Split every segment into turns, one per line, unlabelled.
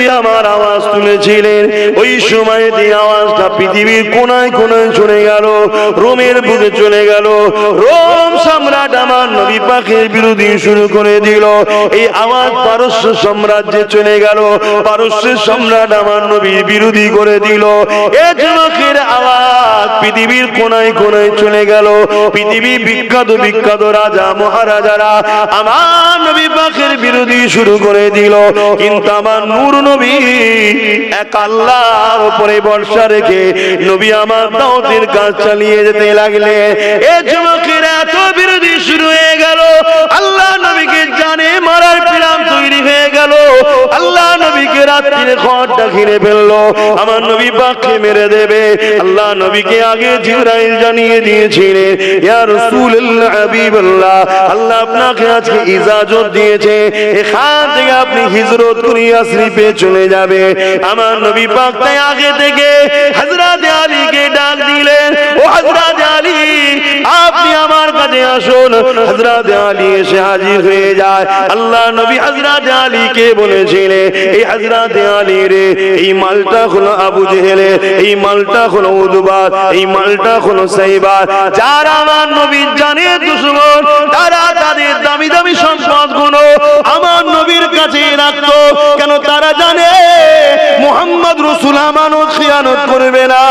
নবী আমার আওয়াজ তুলেছিলেন, ওই সময় এই আওয়াজটা পৃথিবীর কোনায় কোনায় চলে গেল, রোমের বুকে চলে গেল। রোম সম্রাট আমার নবী পাকের বিরোধী শুরু করে দিল। এই আওয়াজ পারস্য সাম্রাজ্যে চলে গেল, পারস্যের সম্রাট আমার নবীর বিরোধী করে দিল। এই যুবকের আওয়াজ পৃথিবীর কোনায় কোনায় চলে গেল। পৃথিবী বিখ্যাত বিখ্যাত রাজা মহারাজারা আমার নবী পাকের বিরোধী শুরু করে দিল। কিন্তু আমার নূর নবী এক আল্লাহর উপরে ভরসা রেখে নবী আমার দাওয়াতের কাজ চালিয়ে যেতে লাগলে। এই যুবকের এত বিরোধী শুরু হয়ে গেল, আল্লাহ নবীকে জানে মারার প্ল্যান তৈরি হয়ে গেল। আল্লাহ নবীকে রাত্রিরে খড়টা ঘিরে ফেললো, আমার নবী পাককে মেরে দেবে। আল্লাহ নবীকে আগে জিবরাইল জানিয়ে দিয়েছিলেন, ইয়া রাসূলুল্লাহ হাবিবাল্লাহ, আল্লাহ আপনাকে আজকে ইজাজত দিয়েছে, এখান থেকে আপনি হিজরত করে ইয়াসরিবে চলে যাবে। আমার নবী পাক তাই আগে থেকে হযরত আলীকে ডাক দিলেন, ও হযরত আলী আপনি আমার কাছে আসুন। হযরত আলী এসে হাজির হয়ে যায়। আল্লাহ নবী হযরত আলীকে বলেছিলেন, এই হযরত আলী রে, এই মালটা হলো আবু জেহেলের, এই মালটা হলো উতবা, এই মালটা হলো সাইবা, যারা আমার নবীর জানের দুশমন, তারা তাদের দামি দামি সম্পদগুলো আমার নবীর কাছে রাখতো। কেন? তারা জানে মুহাম্মদ রাসূল আমানত খিয়ানত করবে না।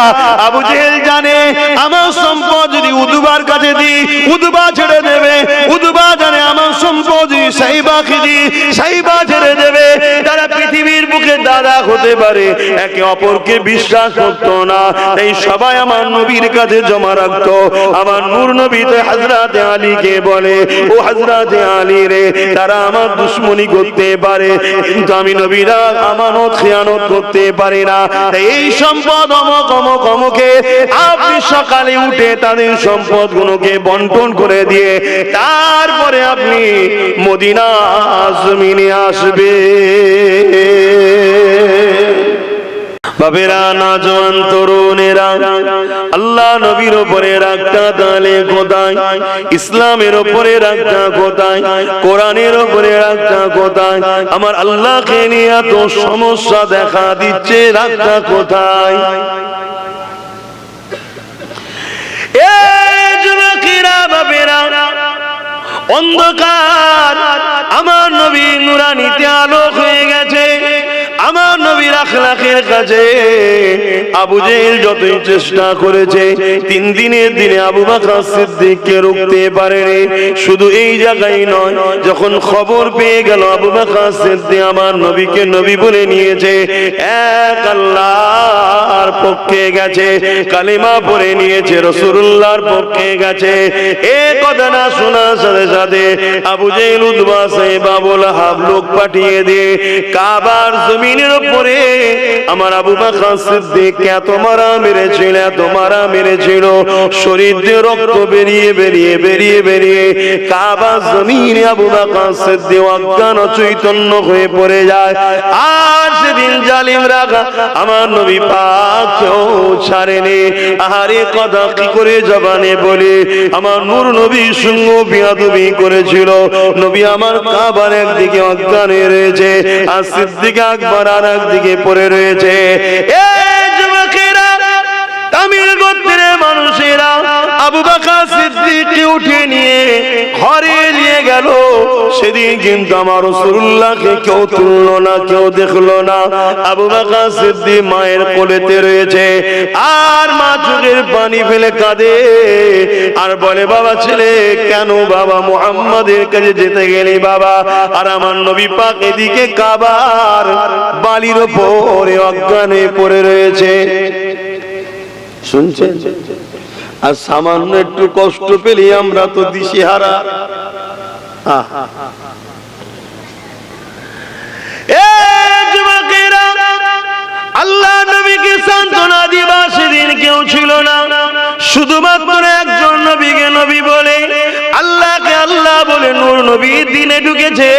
আবু জেহেল জানে আমার সম্পদ যদি উতবার কাছে দিই, উতবা ছেড়ে দেবে। উতবা জানে আমার সম্পদ যদি সাইবাকে দিই, সাইবা ছেড়ে দেবে। তারা পৃথিবীর বুকে দাদা হতে পারে, একে অপরকে বিশ্বাস করতো না, তাই সবাই আমার নবীর কাছে জমা রাখতো। আমার নূর নবী তো হযরত আলীকে বলে, ও হযরত আলী রে, তারা আমার দুশমনি করতে পারে, কিন্তু আমি নবীরা আমানত খিয়ানত করতে পারি না। তাই এই সম্পদ অমুক অমুক অমুকে আপনি সকালে উঠে তাদের সম্পদগুলোকে বন্টন করে দিয়ে তারপরে আপনি মদিনা জমিনে আসবে। বাবেরা, নওজোয়ান তরুণেরা, আল্লাহ নবীর উপরে রাখতা তালে কোথায়, ইসলামের উপরে রাখতা কোথায়, কোরআনের উপরে রাখতা কোথায়, আমার আল্লাহকে নিয়ে এত সমস্যা দেখা দিচ্ছে, রাখতা কোথায়? এই যুবকেরা, বাবেরা, অন্ধকার আমার নবী নুরানিতে আলোক হয়ে গেছে। আমার নবীর আখলাকের কাছে আবু জেহেল যতই চেষ্টা করেছে, 3 দিনের দিনে আবু বকর সিদ্দিককে রুখতে পারেনি। শুধু এই জায়গায় নয়, যখন খবর পেয়ে গেল আবু বকর সিদ্দিক আমার নবীকে নবী বলে নিয়েছে, এক আল্লাহর পক্ষে গেছে, কালিমা পড়ে নিয়েছে, রাসূলুল্লাহর পক্ষে গেছে, এই কথাটা শোনার সাথে সাথে আবু জেহেল, উতবা, সাইবা, আবু লাহাব লোক পাঠিয়ে দিয়ে কাবার জমিনের উপরে আমার আবু বকর সিদ্দিক এত মারা মেরেছিল, এত মারা মেরেছিল, শরীর দিয়ে রক্ত বেরিয়ে বেরিয়ে বেরিয়ে বেরিয়ে কাবা জমিনে আবু বকর সিদ্দিক অজ্ঞান চৈতন্য হয়ে পড়ে যায়। আর সেদিন জালিমরা আমার নবী পাককেও ছাড়েনি। আহারে, কথা কি করে জবানে বলে আমার নূর নবীর সঙ্গে বিয়াদবি করেছিল। নবী আমার কাবার একদিকে অজ্ঞান রয়েছে, আর সিদ্দিক আকবর আর একদিকে পড়ে রয়েছে। এই যুবকেরা, তামিল গোত্রের মানুষেরা আবু বকর সিদ্দিককে উঠে নিয়ে ঘরে নিয়ে গেল। সেদিন কিন্তু আমার রাসূলুল্লাহকে কেউ তুললো না, কেউ দেখলো না। আবু বকর সিদ্দিক মায়ের কোলেতে রয়েছে, আর মা চোখের পানি ফেলে কাঁদে আর বলে, বাবা ছেলে কেন বাবা মুহাম্মাদের কাছে যেতে গেলি বাবা? আর আমার নবী পাক এদিকে কাবার বালির উপরে অজ্ঞানে পড়ে রয়েছে। শুনছেন? আর সামান্য একটু কষ্ট পেলে আমরা তো দিশেহারা। আল্লাহ নবীকে সান্ত্বনা দিবা সেদিন কেউ ছিল না, শুধুমাত্র একজন নবীকে নবী বলে আল্লাহকে আল্লাহ বলে নূর নবী দিনে ঢুকেছে,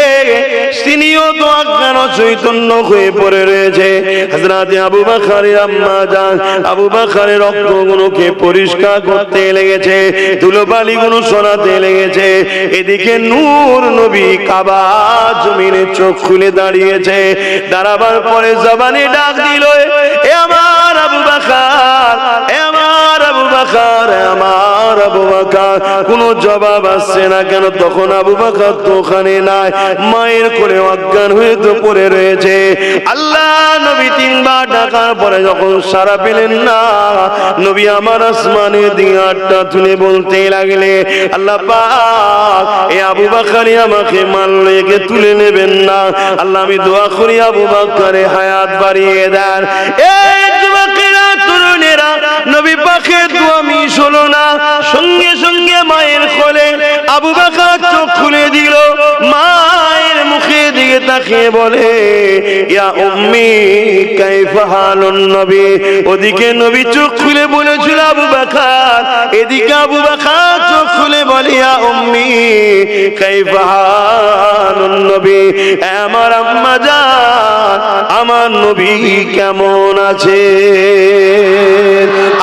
তিনিও তো অজ্ঞান চৈতন্য হয়ে পড়ে রয়েছে। হযরত আবু বকরের আম্মা জান আবু বকরের রক্তগুলোকে পরিষ্কার করতে লেগেছে, ধুলোবালিগুলো সরাতে লেগেছে। এদিকে নূর নবী কাবা জমিনে চোখ খুলে দাঁড়িয়েছে। দাঁড়াবার পরে জবানে ডাক দিল, এ আমার আবু বকর, এ আমার আবু বকর, এ আমার আবু বকর। কোনো জবাব আসছে না কেন? তখন আবু বকর তো ওখানে নাই, মায়ের কোলে অজ্ঞান হয়ে তো পড়ে রয়েছে। আল্লাহ নবী তিনবার ডাকার পরে যখন সাড়া পেলেন না, নবী আমার আসমানের দিকে হাতটা তুলে বলতে লাগলে, আল্লাহ পাক এ আবু বকরই আমাকে মারলে, একে তুলে নেবেন না। আল্লাহ আমি দোয়া করি আবু বকরের হায়াত বাড়িয়ে দেন। এই যুবকেরা, তরুণেরা, নবী পাকের দোয়া মিস হলো না। সঙ্গে সঙ্গে মায়ের কোলে আবু বকর চোখ খুলে দিল। মায়ের মুখে দিকে তাকিয়ে বলে, ইয়া উম্মি কাইফা হালুন নবী। ওদিকে নবী চোখ খুলে বলেছিল আবু বকর, এদিকে আবু বকর চোখ খুলে বলে, ইয়া উম্মি কাইফা হালুন নবী। আমার আম্মা জান, আমার নবী কেমন আছে?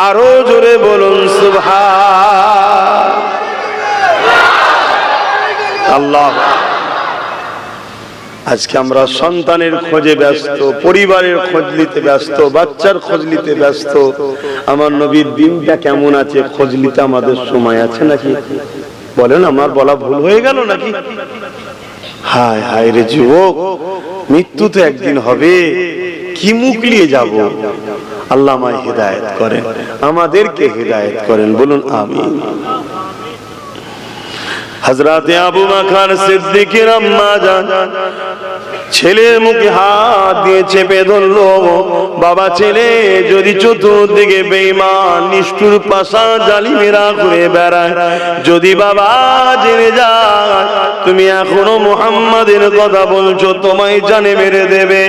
আরো জোরে বলুন সুবহান আল্লাহ। আজকে আমরা সন্তানের খোঁজে ব্যস্ত, পরিবারের খোঁজ নিতে ব্যস্ত, বাচ্চার খোঁজ নিতে ব্যস্ত। আমার নবীর দিনটা কেমন আছে খোঁজ নিতে আমাদের সময় আছে নাকি? বলেন, আমার বলা ভুল হয়ে গেল নাকি? হায় হায় রে যুবক, মৃত্যু তো একদিন হবে, কি মুখ নিয়ে যাব? আল্লাহ আমায় হেদায়েত করেন, আমাদেরকে হেদায়েত করেন, বলুন আমিন। হযরত আবু বকর সিদ্দিকের আম্মা জান ছেলের মুখে হাত দিয়ে চেপে ধরলো। বাবা, ছেলে যদি চতুর্দিকে বেঈমান নিষ্ঠুর পাশা জালিমেরা ঘুরে বেড়ায়, যদি বাবা জেনে যায় তুমি এখনো মুহাম্মাদের কথা বলছো, তোমায় জানে মেরে দেবে।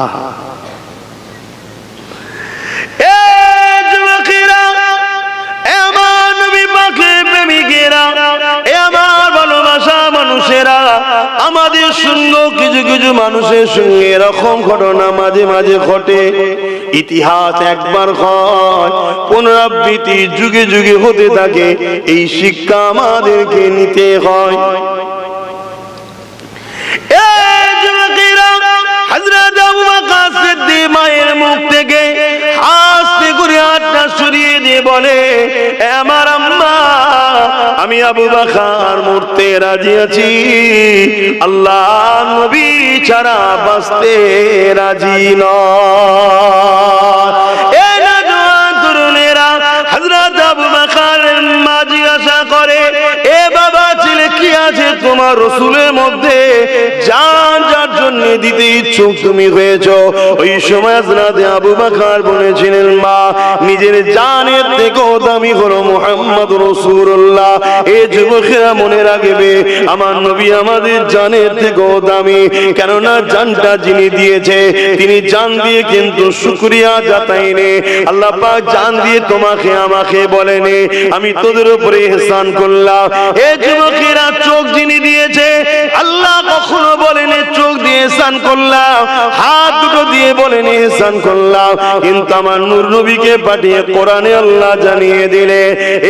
আহা, আমাদের সঙ্গে কিছু কিছু মানুষের সঙ্গে এরকম ঘটনা মাঝে মাঝে ঘটে। ইতিহাস একবার হয়, পুনরাবৃত্তি যুগে যুগে হতে থাকে। এই শিক্ষা আমাদেরকে নিতে হয়। হযরত আবু বকর সিদ্দিক মায়ের মুখ থেকে আস্তে করে হাতটা সরিয়ে দিয়ে বলে, আমার আম্মা, আমি আবু বকর মরতে রাজি আছি, আল্লাহ নবী ছাড়া বাঁচতে রাজি নয়। এ নওজোয়ান তরুণেরা, হযরত আবু বকরের মা জিজ্ঞাসা করে, এ বাবা, ছেলে কি আছে তোমার রাসূলের মধ্যে? জান যার জন্য দিতে ইচ্ছুক তুমি হয়েছো। ওই সময় হযরত আবু বকর বলেছিলেন, মা, নিজের জানের থেকেও দামি হলো মুহাম্মদ রাসূলুল্লাহ। এই যুবকেরা মনে রাখবে, আমার নবী আমাদের জানের থেকেও দামি। কেননা জানটা যিনি দিয়েছে, তিনি জান দিয়ে কিন্তু শুকরিয়া জাতাইনি। আল্লাহ পাক জান দিয়ে তোমাকে আমাকে বলেনি, আমি তোদের উপরে ইহসান করলাম। এই যুবকেরা, চোখ যিনি দিয়েছে, আল্লাহ কখনো বলেনি চোখ দিয়ে ইহসান করলাম, হাত দুটো দিয়ে বলেনি ইহসান করলাম। কিন্তু আমার নূর নবীকে পাঠিয়ে কোরআনে আল্লাহ জানিয়ে দিলে,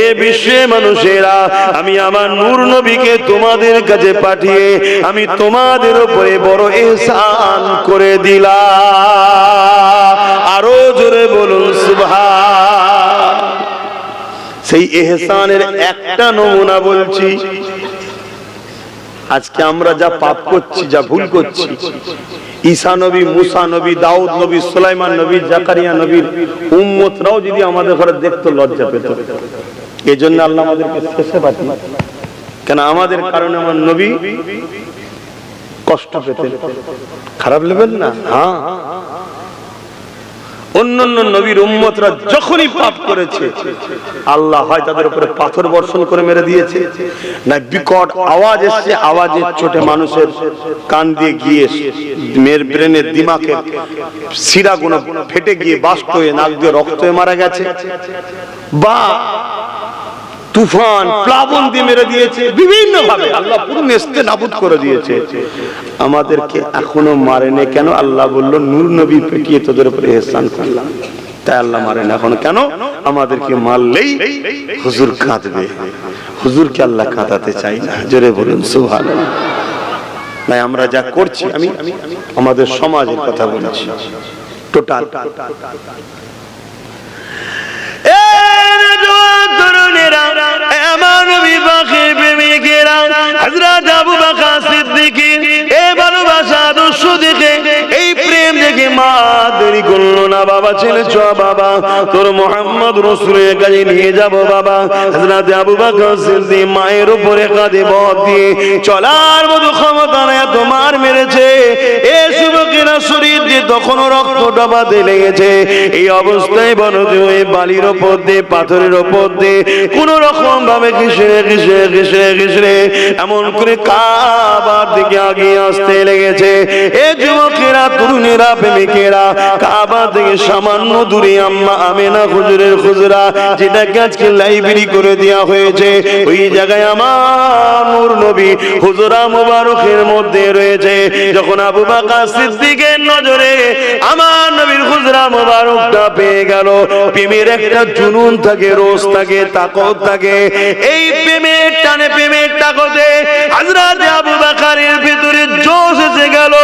এ বিশ্বের মানুষেরা, আমি আমার নূর নবীকে তোমাদের কাছে পাঠিয়ে আমি তোমাদের উপরে বড় ইহসান করে দিলাম। আরো জোরে বলুন সুবহান। সেই ইহসানের একটা নমুনা বলছি। আজকে আমরা যা পাপ করছি, যা ভুল করছি, ঈসা নবী, মুসা নবী, দাউদ নবী, সুলাইমান নবী, জাকারিয়া নবীর উম্মতরাও যদি আমাদের ঘরে দেখতো লজ্জা পেত। এজন্য আল্লাহ আমাদেরকে শেষে পাঠিয়ে, কেন আমাদের কারণে আমার নবী কষ্ট পেতেন। খারাপ লেবেন না? হ্যাঁ, অন্যান্য নবীর উম্মতরা যখনই পাপ করেছে, আল্লাহ হয় তাদের উপরে পাথর বর্ষণ করে মেরে দিয়েছে, না বিকট আওয়াজ এসছে, আওয়াজের চোটে মানুষের কান দিয়ে গিয়ে মেয়ের ব্রেনের দিমাগের শিরাগুলো ফেটে গিয়ে বাস্ট হয়ে নাক দিয়ে রক্ত হয়ে মারা গেছে, বা
তুফান প্লাবন দিয়ে মেরে দিয়েছে, বিভিন্ন ভাবে আল্লাহ পুরো নেস্তে নাবুদ করে দিয়েছে। আমাদেরকে এখনো মারেনি কেন? আল্লাহ বলল নূর নবী পেটিয়ে তোদের উপরে ইহসান করলাম, তাই আল্লাহ মারেন। এখন কেন? আমাদেরকে মারলেই হুজুর কাঁদবে, হুজুরকে আল্লাহ কাঁদাতে চাই না। জোরে বলুন সুবহানাল্লাহ। তাই আমরা যা করছি, আমি আমাদের সমাজের কথা বলছি টোটাল।
হযরত আবু বকর সিদ্দিক এই ভালোবাসা আদর্শ দেখে, এই প্রেম দেখে মা দেরি করলো না, বাবা ছেলে চ বাবা তোর মুহাম্মদ রাসূলের কাছে নিয়ে যাব বাবা। হযরত আবু বকর সিদ্দিক মায়ের উপরে কাঁধে বহর দিয়ে চলার মতো ক্ষমতা নেই, এত মার মেরেছে। এই যুবকেরা শরীর দিয়ে তখনও রক্তটা বাঁধে লেগেছে। এই অবস্থায় বনদে হয়ে বালির ওপর দিয়ে, পাথরের ওপর দিয়ে কোন রকম ভাবে ঘিসে এমন করে কাবার দিকে আগিয়ে আসতে লেগেছে। এই যুবকেরা, তরুণেরা, প্রেমিকেরা কাবা থেকে সামান্য দূরে আম্মা আমেনা হুজুরের হুজরা, যেটাকে আজকে লাইব্রেরি করে দেওয়া হয়েছে, ওই জায়গায় আমার নূর নবী হুজরা মুবারকের মধ্যে রয়েছে। যখন আবু বকর সিদ্দিকের নজরে আমার নবীর হুজরা মুবারকটা পেয়ে গেল, প্রেমের একটা জুনুন থাকে, রোজ থাকে, তাকত থাকে। এই প্রেমের টানে, প্রেমের তাকতে হযরত আবু বকরের ভিতরে জোশ এসে গেল।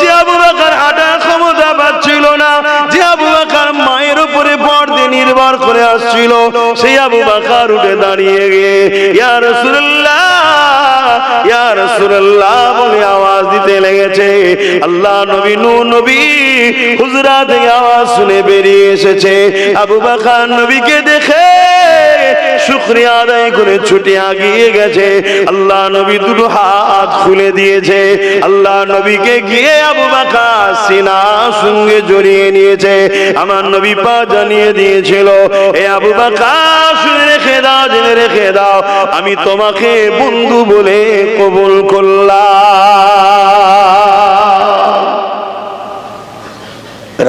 যে আবু বকর হাঁটার ক্ষমতা পাচ্ছিল না, যে আবু বকর মায়ের উপরে ভর দিয়ে নির্ভর করে আসছিল, সেই আবু বকর উঠে দাঁড়িয়ে গিয়ে ইয়া রাসূলুল্লাহ, ইয়া রাসূলুল্লাহ বলে আওয়াজ দিতে লেগেছে। আল্লাহ নবী, নূর নবী হুজরা থেকে আওয়াজ শুনে বেরিয়ে এসেছে। আবু বকর নবীকে দেখে শুকরিয়া আদায় করে ছুটে আগিয়ে গেছে। আল্লাহ নবী দুটো হাত খুলে দিয়েছে। আল্লাহ নবীকে গিয়ে আবু বকর সিনার সঙ্গে জড়িয়ে নিয়েছে। আমার নবী পা জানিয়ে দিয়েছিল, এ আবু বকর শুনে রেখে দাও, জেনে রেখে দাও, আমি তোমাকে বন্ধু বলে কবুল করলাম।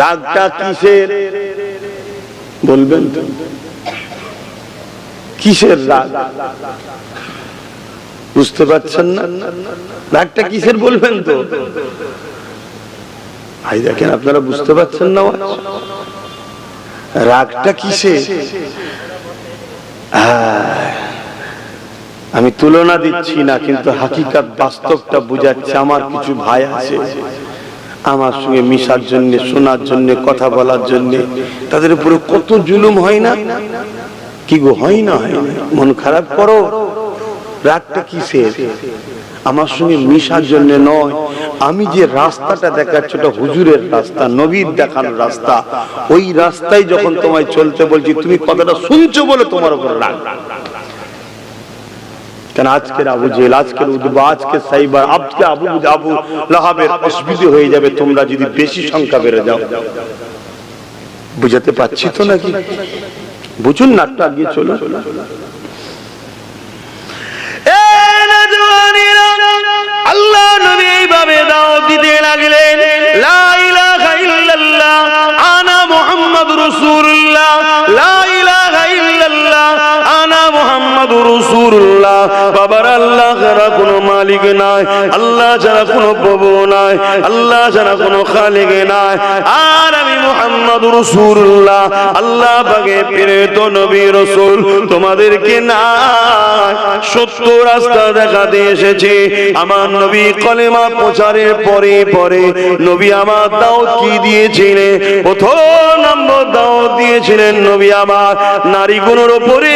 রাগটা কিসের বলবেন? কিসের রাগ বুঝতে পারছেন না? রাগটা কিসের বলবেন তো? ভাই দেখেন, আপনারা বুঝতে পারছেন না রাগটা কিসের? আমি তুলনা দিচ্ছি না, কিন্তু হাকিকাত বাস্তবটা বুঝাচ্ছে। আমার কিছু ভাই আছে আমার সঙ্গে মিশার জন্য, শোনার জন্য, কথা বলার জন্য, তাদের উপরে কত জুলুম হয় না? কি গো, হয় না? হয় না? মন খারাপ করো। রাগটা কিসের? আমার সঙ্গে মিশার জন্য নয়। আমি যে রাস্তাটা দেখাচ্ছি ওটা হুজুরের রাস্তা, নবীর দেখানো রাস্তা। ওই রাস্তায় যখন তোমায় চলতে বলছি, তুমি কথাটা শুনছো বলে তোমার উপর রাগ। কেন আজকের আবু জেহেল, আজকের উতবা, আজকের সাইবার, আজকে আবু লাহাবের অসুবিধা হয়ে যাবে তোমরা যদি বেশি সংখ্যা বেড়ে যাও। বুঝাতে পারছি তো নাকি? বুঝুন না, একটু আগিয়ে চলো। আল্লাহ নবী এইভাবে দাওয়াত দিতে লাগলেন, লা ইলাহা ইল্লাল্লাহ আনা মুহাম্মাদুর রাসূলুল্লাহ, লা ইলাহা ইল্লাল্লাহ আনা মুহাম্মাদুর রাসূলুল্লাহ। বাবার আল্লাহ ছাড়া কোনো মালিক নাই, আল্লাহ ছাড়া কোনো প্রভু নাই, আল্লাহ ছাড়া কোনো খালিক নাই, আর আমি মুহাম্মাদুর রাসূলুল্লাহ, আল্লাহ পাকের প্রেরিত নবী রাসূল। তোমাদেরকে না সত্য রাস্তা দেখাতে এসেছি। আমার নবী কলেমা প্রচারের পরে পরে নবী আমার দাওয়াত কি দিয়েছিলেন? প্রথম নম্বর দাওয়াত দিয়েছিলেন নবী আমার, নারীগুলোর উপরে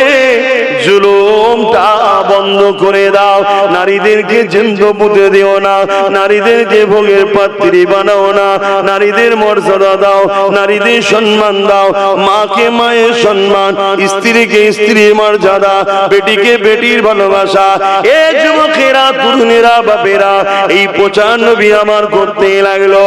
জুলুমটা বন্ধ করে দাও, নারীদেরকে জিন্দু পুঁতে দিও না, নারীদেরকে ভোগের পাত্রী বানাও না, নারীদের মর্যাদা দাও, নারীদের সম্মান দাও, মাকে মায়ের সম্মান, স্ত্রীকে স্ত্রীর মর্যাদা, বেটিকে বেটির ভালোবাসা। এ যুবকেরা, তরুণেরা, বাপেরা এই প্রচার নবী আমার করতে লাগলো।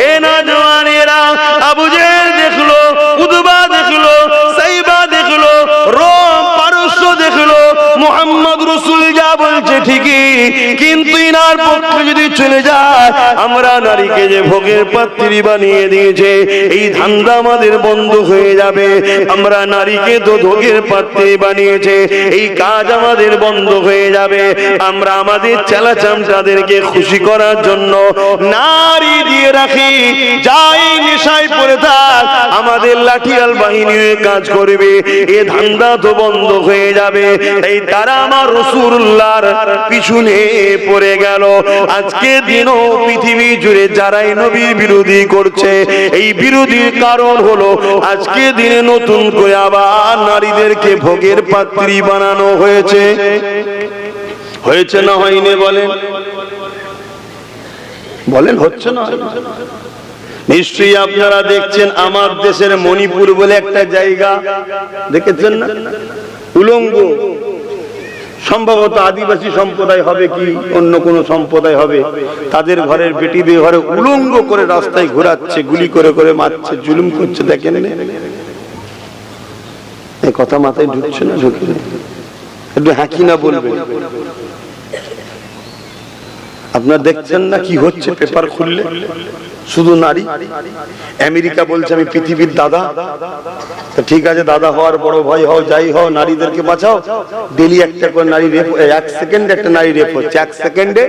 এ নওজওয়ানেরা আবু জেহেল দেখলো, উতবা দেখলো, সাইবা দেখলো, রোম পারস্য দেখলো, মুহাম্মদ রাসূল যা বলছে ঠিকই, কিন্তু ইনার পক্ষে যদি চলে যায়, আমরা নারীকে যে ভোগের পাত্রী বানিয়ে দিয়েছে, এই ধান্দা আমাদের বন্ধ হয়ে যাবে। আমরা নারীকে তো ভোগের পাত্রী বানিয়েছে, এই কাজ আমাদের বন্ধ হয়ে যাবে। আমরা আমাদের চেলাচামচাদেরকে খুশি করার জন্য নারী দিয়ে রাখি, যাই নেশায় পড়ে থাক, আমাদের লাঠিয়াল বাহিনী হয়ে কাজ করবে, এ ধান্দা তো বন্ধ হয়ে যাবে। এই তারা আমার রাসূলুল্লাহর পিছনে পড়ে গেল। আজকে দিনও পৃথিবী জুড়ে যারাই নবীর বিরোধী করছে, এই বিরোধীর কারণ হলো আজকে দিনে নতুন করে আবার নারীদেরকে ভোগের পাত্রী বানানো হয়েছে। হয়েছে না হয়নি বলেন? বলেন হচ্ছে না? নিশ্চয়ই আপনারা দেখছেন, আমার দেশের মণিপুর বলে একটা জায়গা দেখেছেন না? উলঙ্গ, সম্ভবত আদিবাসী সম্প্রদায় হবে কি অন্য কোন সম্প্রদায় হবে, তাদের ঘরের বেটিদের ঘরে উলঙ্গ করে রাস্তায় ঘোরাচ্ছে, গুলি করে করে মারছে, জুলুম করছে। দেখেন এই কথা মাথায় ঢুকছে না? ঢুকে একটু হাঁকি না বলবেন। আপনারা দেখছেন না কি হচ্ছে? পেপার খুললে শুধু নারী। আমেরিকা বলছে আমি পৃথিবীর দাদা। ঠিক আছে, দাদা হওয়ার বড় ভয় হও, যাই হও, নারীদেরকে বাঁচাও। ডেলি একটা করে নারী রেপ, 1 সেকেন্ডে একটা নারী রেপ হচ্ছে, 1 সেকেন্ডে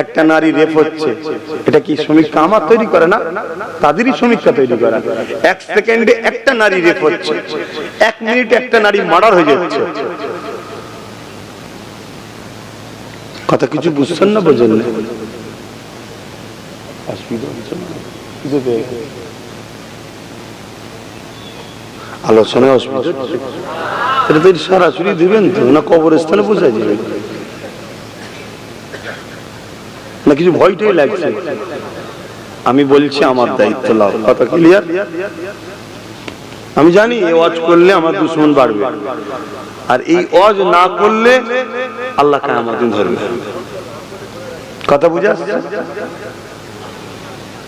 একটা নারী রেপ হচ্ছে। এটা কি সমীক্ষা আমার তৈরি করে না? তাদেরই সমীক্ষা তৈরি করা। 1 সেকেন্ডে একটা নারী রেপ হচ্ছে, 1 মিনিটে একটা নারী মার্ডার হয়ে যাচ্ছে। কথা কিছু বুঝছেন না? বোঝেন না? আলোচনায় অসুবিধা, এটা তো সরাসরি দিবেন তো না কবরস্থানে বোঝাই যাবে না? কিছু ভয়টাই লাগছে। আমি বলছি আমার দায়িত্ব লাভ। কথা ক্লিয়ার? আমি জানি এই ওয়াজ করলে আমার দুশমন বাড়বে, আর এই ওয়াজ না করলে আল্লাহ কিয়ামত দিন ধরবে। কথা বুঝে আসছে?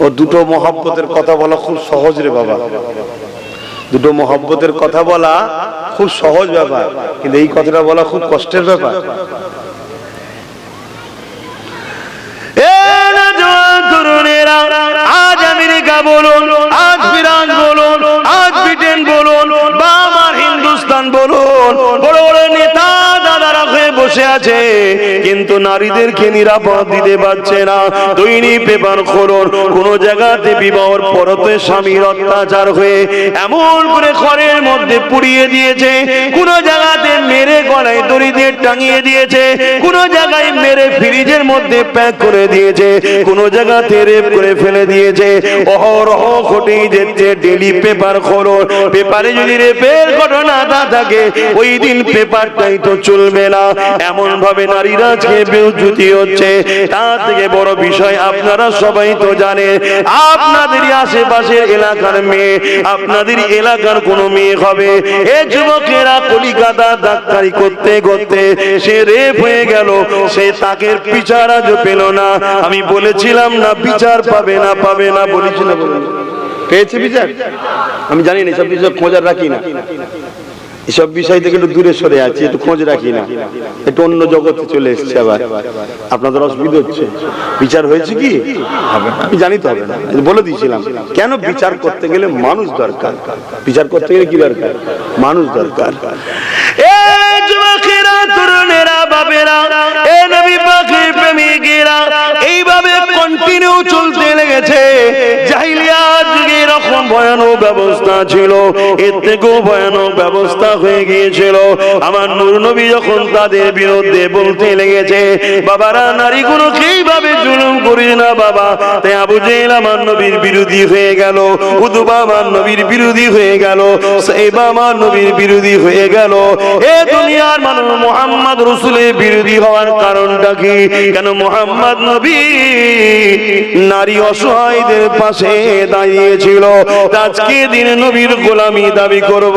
ও দুটো মহব্বতের কথা বলা খুব সহজ রে বাবা, দুটো মহব্বতের কথা বলা খুব সহজ ব্যাপার, কিন্তু এই কথাটা বলা খুব কষ্টের ব্যাপার। তরুণেরা, আজ আমেরিকা বলুন, আজ ফ্রান্স বলুন, আজ ব্রিটেন বলুন, বা আমার হিন্দুস্তান বলুন, বড় বড় নেতা দাদারা হয়ে বসে আছে, কিন্তু নারীদেরকে নিরাপদ দিতে পারছে না। দৈনিক পেপার খোলন, কোন জায়গাতে বিবাহর পরতে স্বামীর অত্যাচার হয়ে এমন করে ঘরের মধ্যে পুড়িয়ে দিয়েছে, কোন জায়গাতে মেরে গলায় দড়ি দিয়ে টাঙিয়ে দিয়েছে, কোন জায়গায় মেরে ফ্রিজের মধ্যে প্যাক করে দিয়েছে, কোন জায়গাতে রেপ করে ফেলে দিয়েছে। অহরহ ঘটেই যাচ্ছে। ডেলি পেপার খোলন, পেপারে যদি রেপের ঘটনা না থাকে, ওই দিন পেপারটাই তো চলবে না। এমন ভাবে নারীরা আজকে বেইজ্জতি হচ্ছে। তার থেকে বড় বিষয় আপনারা সবাই তো জানেন, আপনাদের আশেপাশের এলাকার মেয়ে, আপনাদের এলাকার কোন মেয়ে হবে, এই যুবকেরা কলিকাতা ডাক্তারি করতে করতে সে রেপ হয়ে গেল, সে তাকে বিচার আজ পেল না। আমি বলেছিলাম না বিচার পাবে না, পাবে না বলেছিলাম, পেয়েছে বিচার? আমি জানি না, সব বিষয় খোঁজ রাখি না, এসব বিষয় থেকে একটু দূরে সরে আছি, একটু খোঁজ রাখি না, একটু অন্য জগতে চলে এসছে। আবার আপনাদের অসুবিধা হচ্ছে। বিচার হয়েছে কি? আমি জানি তো হবে না, বলে দিয়েছিলাম। কেন? বিচার করতে গেলে মানুষ দরকার। বিচার করতে গেলে কি দরকার? মানুষ দরকার। এই যুবকেরা, তরুণেরা, বাবেরা, এ নবী পাকের প্রেমিকেরা এইভাবে কন্টিনিউ চলতে লেগেছে। জাহিলিয়াত যুগে এরকম ভয়ানক ব্যবস্থা ছিল, এর থেকেও ভয়ানক ব্যবস্থা হয়ে গিয়েছিল। আমার নূর নবী যখন তাদের বিরুদ্ধে বলতে লেগেছে, বাবারা নারীগুলোকে এইভাবে জুলুম করিস না বাবা, তাই আবু জেহেল আমার নবীর বিরোধী হয়ে গেল, উতবা আমার নবীর বিরোধী হয়ে গেল, সাইবা আমার নবীর বিরোধী হয়ে গেল। এ দুনিয়ার মানুষ মুহাম্মদ রাসূলের বিরোধী হওয়ার কারণটা কি? কেন? মুহাম্মদ নবী নারী অসহায়দের পাশে দাঁড়িয়েছিল। আজকে দিন নবীর গোলামি দাবি করব,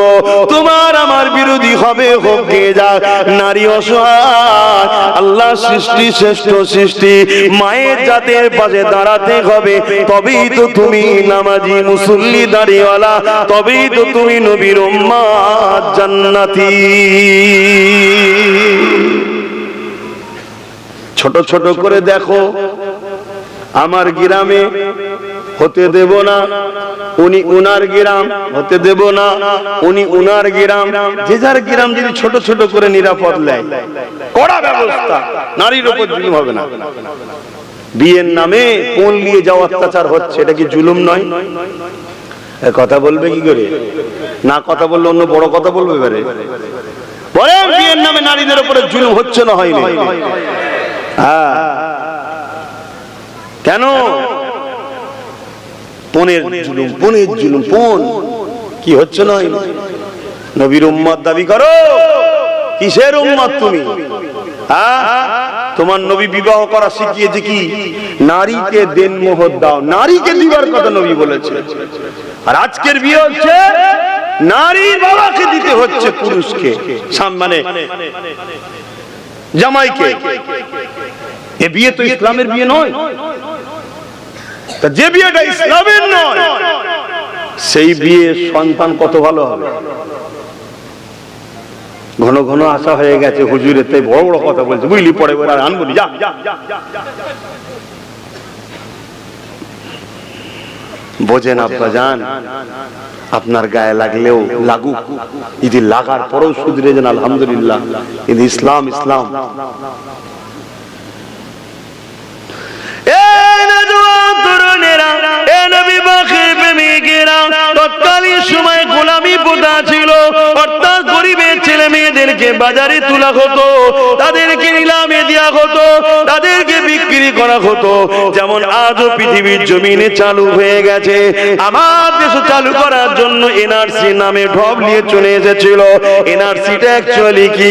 তোমার আমার বিরোধী হবে, হোক কে যাক, নারী অসহায়, আল্লাহ সৃষ্টি শ্রেষ্ঠ সৃষ্টি, মায়ের জাতের পাশে দাঁড়াতে হবে, তবেই তো তুমি নামাজি মুসল্লি দাড়িওয়ালা, তবেই তো তুমি নবীর উম্মত জান্নাতি।
ছোট ছোট করে দেখো, আমার গ্রামে হতে দেব না, উনি উনার গ্রাম হতে দেব না, উনি উনার গ্রাম, যে যার গ্রাম যদি ছোট ছোট করে নিরাপদ নেয়, কড়া ব্যবস্থা, নারীর উপর জুলুম হবে না। বিয়ের নামে কোন নিয়ে যাওয়া অত্যাচার হচ্ছে, এটা কি জুলুম নয়? কথা বলবে কি করে? না কথা বললে অন্য বড় কথা বলবে। এবারে বলেন, বিয়ের নামে নারীদের উপরে জুলুম হচ্ছে না হয়নি? হ্যাঁ, কেন? পনের জুলুম, পনের জুলুম, পন কি হচ্ছে না হয়নি? নবীর উম্মত দাবি করো, কিসের উম্মত তুমি? তোমার নবী বিবাহ করা শিখিয়েছে কি? নারীকে দেন মোহর দাও, নারীকে দিবার কথা নবী বলেছে। আর আজকের বিয়ে হচ্ছে নারীর বাবাকে দিতে হচ্ছে পুরুষকে, মানে জামাইকে। এ বিয়ে তো ইসলামের বিয়ে নয়। তা যে বিয়েটা ইসলামের নয়, সেই বিয়ে সন্তান কত ভালো হবে। ঘন ঘন আশা হয়ে গেছে হুজুরের, তাই বড় বড় কথা বলছে, বুঝলি, পরে আর আনবো যা। বোঝেন আব্বা জান, আপনার গায়ে লাগলেও লাগুক, যদি লাগার পরেও শুধরে যান আলহামদুলিল্লাহ। কিন্তু ইসলাম, ইসলাম। তৎকালীন সময় গোলামি প্রথা ছিল, অর্থাৎ গরিবের ছেলে মেয়েদেরকে বাজারে তোলা হতো, তাদেরকে নিলামে দেওয়া হতো, তাদেরকে বিক্রি করা হতো। যেমন আজও পৃথিবীর জমিনে চালু হয়ে গেছে। আমার দেশে চালু করার জন্য এনআরসি নামে ঢপ নিয়ে চলে এসেছিল। এনআরসিটা অ্যাকচুয়ালি কি?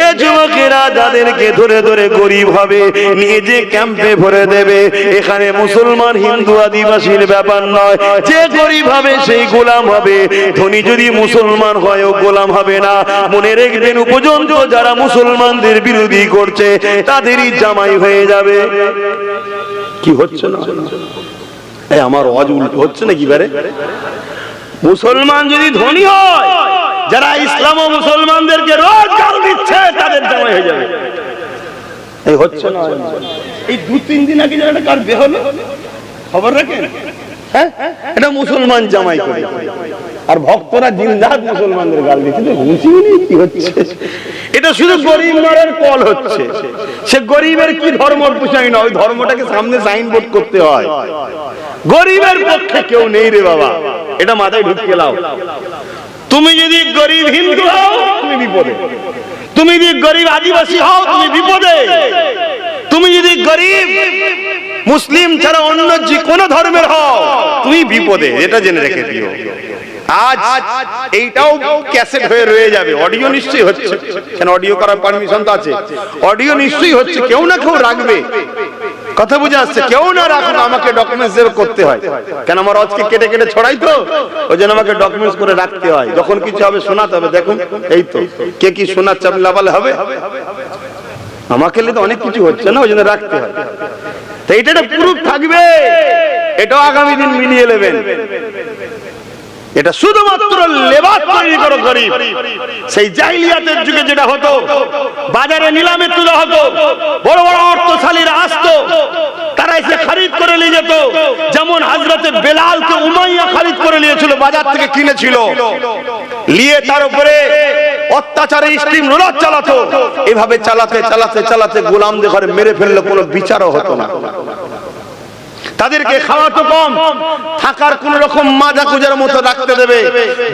এ যুবকেরা যাদেরকে ধরে ধরে গরিব হবে নিয়ে যে ক্যাম্পে ভরে দেবে। এখানে মুসলমান হিন্দু আদিবাসীর ব্যাপার নয়, যে গরিব হবে সেই গোলাম হবে। ধনী যদি মুসলমান হয় ও গোলাম হবে না। মনে রাখবেন, উপযন্ত যারা মুসলমানদের বিরোধী করছে তাদেরই জামাই হয়ে যাবে। কি হচ্ছে না? আমার ওয়াজ উল্টো হচ্ছে নাকি? বারে মুসলমান যদি ধনী হয়, যারা ইসলাম ও মুসলমানদেরকে রোজ গাল দিচ্ছে, তাদের জামাই হয়ে যাবে। এই হচ্ছে না? এই 2-3 দিন আগে যারা কার বিয়ে হলো, খবর রাখেন? হ্যাঁ, এটা মুসলমান জামাই করে, আর ভক্তরা দিনরাত মুসলমানদের গাল দিচ্ছে। বুঝিনি কি হচ্ছে? এটা শুধু গরিব মারার কল হচ্ছে। সে গরিবের কি ধর্ম বুঝাই না, ওই ধর্মটাকে সামনে সাইনবোর্ড করতে হয়। গরিবের পক্ষে কেউ নেই রে বাবা, এটা মাথায় ঢুকিয়ে লাও। তুমি যদি গরিব হিন্দু হও, তুমি বিপদে। তুমি যদি গরিব আদিবাসী হও, তুমি বিপদে। তুমি যদি গরিব মুসলিম ছাড়া অন্য যে কোনো ধর্মের হও, তুমি বিপদে। এটা জেনে রেখে দিও। আজ এইটাও ক্যাসেট হয়ে রয়ে যাবে, অডিও নিশ্চয়ই হচ্ছে। কেন অডিও করার পারমিশন তো আছে, অডিও নিশ্চয়ই হচ্ছে। কেউ না কেউ রাখবে, কথা বুঝে আসছে। কেউ না রাখুন, আমাকে ডকুমেন্টস করতে হয়। কেন আমার আজকে কেটে কেটে ছড়াই তো, ওই জন্য আমাকে ডকুমেন্টস করে রাখতে হয়। যখন কিছু হবে শোনাতে হবে। দেখুন, এই তো কে কি শোনাচ্ছে, আপনি লাভালে হবে। আমাকে তো অনেক কিছু হচ্ছে না, ওই জন্য রাখতে হয়। তো এটা প্রুফ থাকবে, এটাও আগামী দিন মিলিয়ে নেবেন। এটা শুধুমাত্র লেবাস তৈরি করো গরিব। সেই জাহিলিয়াতের যুগে যেটা হতো, বাজারে নিলামে তোলা হতো, বড় বড় অর্থশালীরা আসতো, তারা এসে খরিদ করে নিয়ে যেত। যেমন হযরতে বেলালকে উমাইয়া খরিদ করে নিয়েছিল, বাজার থেকে কিনেছিল, নিয়ে তার উপরে অত্যাচারে স্টিম রোলার চালাতো। এভাবে চালাতে চালাতে চালাতে গোলামদের ঘরে মেরে ফেললে কোনো বিচারও হতো না। তাদেরকে খাওয়া তো কম, থাকার কোন রকম মাজা কুজার মতো রাখতে দেবে,